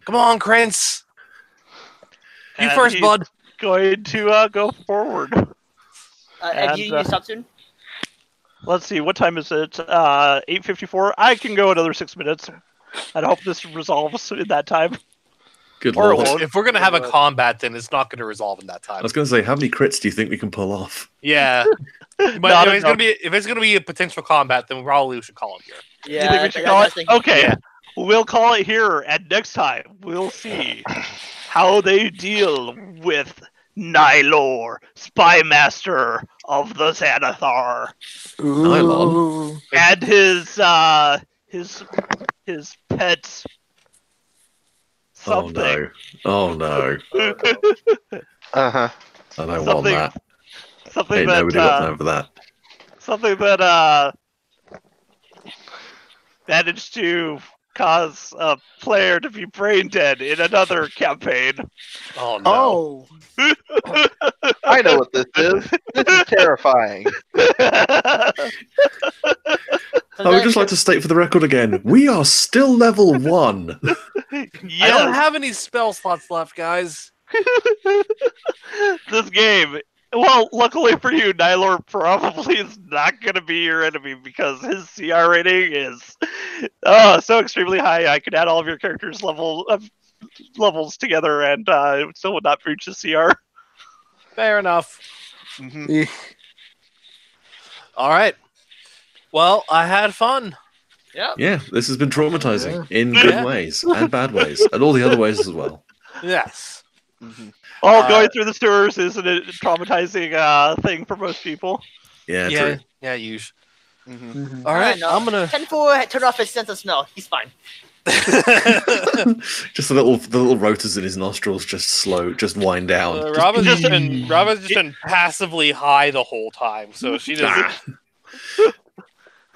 Come on, Krantz. You And first, he's bud. Going to go forward. And you And, stop soon? Let's see, what time is it? 8:54. I can go another 6 minutes. And hope this resolves in that time. Good Or it lord. won't. If we're gonna have a combat, then it's not gonna resolve in that I time. was going to say, how many crits do you think we can pull off? Yeah, but Not if it's gonna be a potential combat, then we probably should call it here. You Yeah, think we I should got call it? nothing. Okay, Yeah. we'll call it here, and next time we'll see how they deal with Nylor, spy master of the Xanathar, Ooh. and his pet something. Oh no. Uh-huh. I don't want Something- that. Something Ain't that nobody got time for that. something that managed to cause a player to be brain dead in another campaign. Oh no! Oh, I know what this is. This is terrifying. I would just like to state for the record again, we are still level 1. I don't Yes, have any spell slots left, guys. this game. Well, luckily for you, Nylor probably is not going to be your enemy because his CR rating is so extremely high. I could add all of your characters' levels together and it still would not breach the CR. Fair enough. Mhm. eh, All right. Well, I had fun. Yeah. Yeah, this has been traumatizing in Yeah. good ways and bad ways, and all the other ways as well. Yes. Mhm. Well, going through the sewers isn't a traumatizing thing for most people. Yeah, Yeah. true. Yeah. You. Mhm. mhm. All right. no. I'm gonna. 10-4, turn off his sense of smell. He's fine. Just the little rotors in his nostrils just wind down. Robin's just been passively high the whole time, so she doesn't.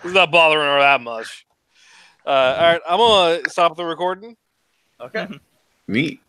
It's not bothering her that much. All right, I'm gonna stop the recording. Okay. Neat.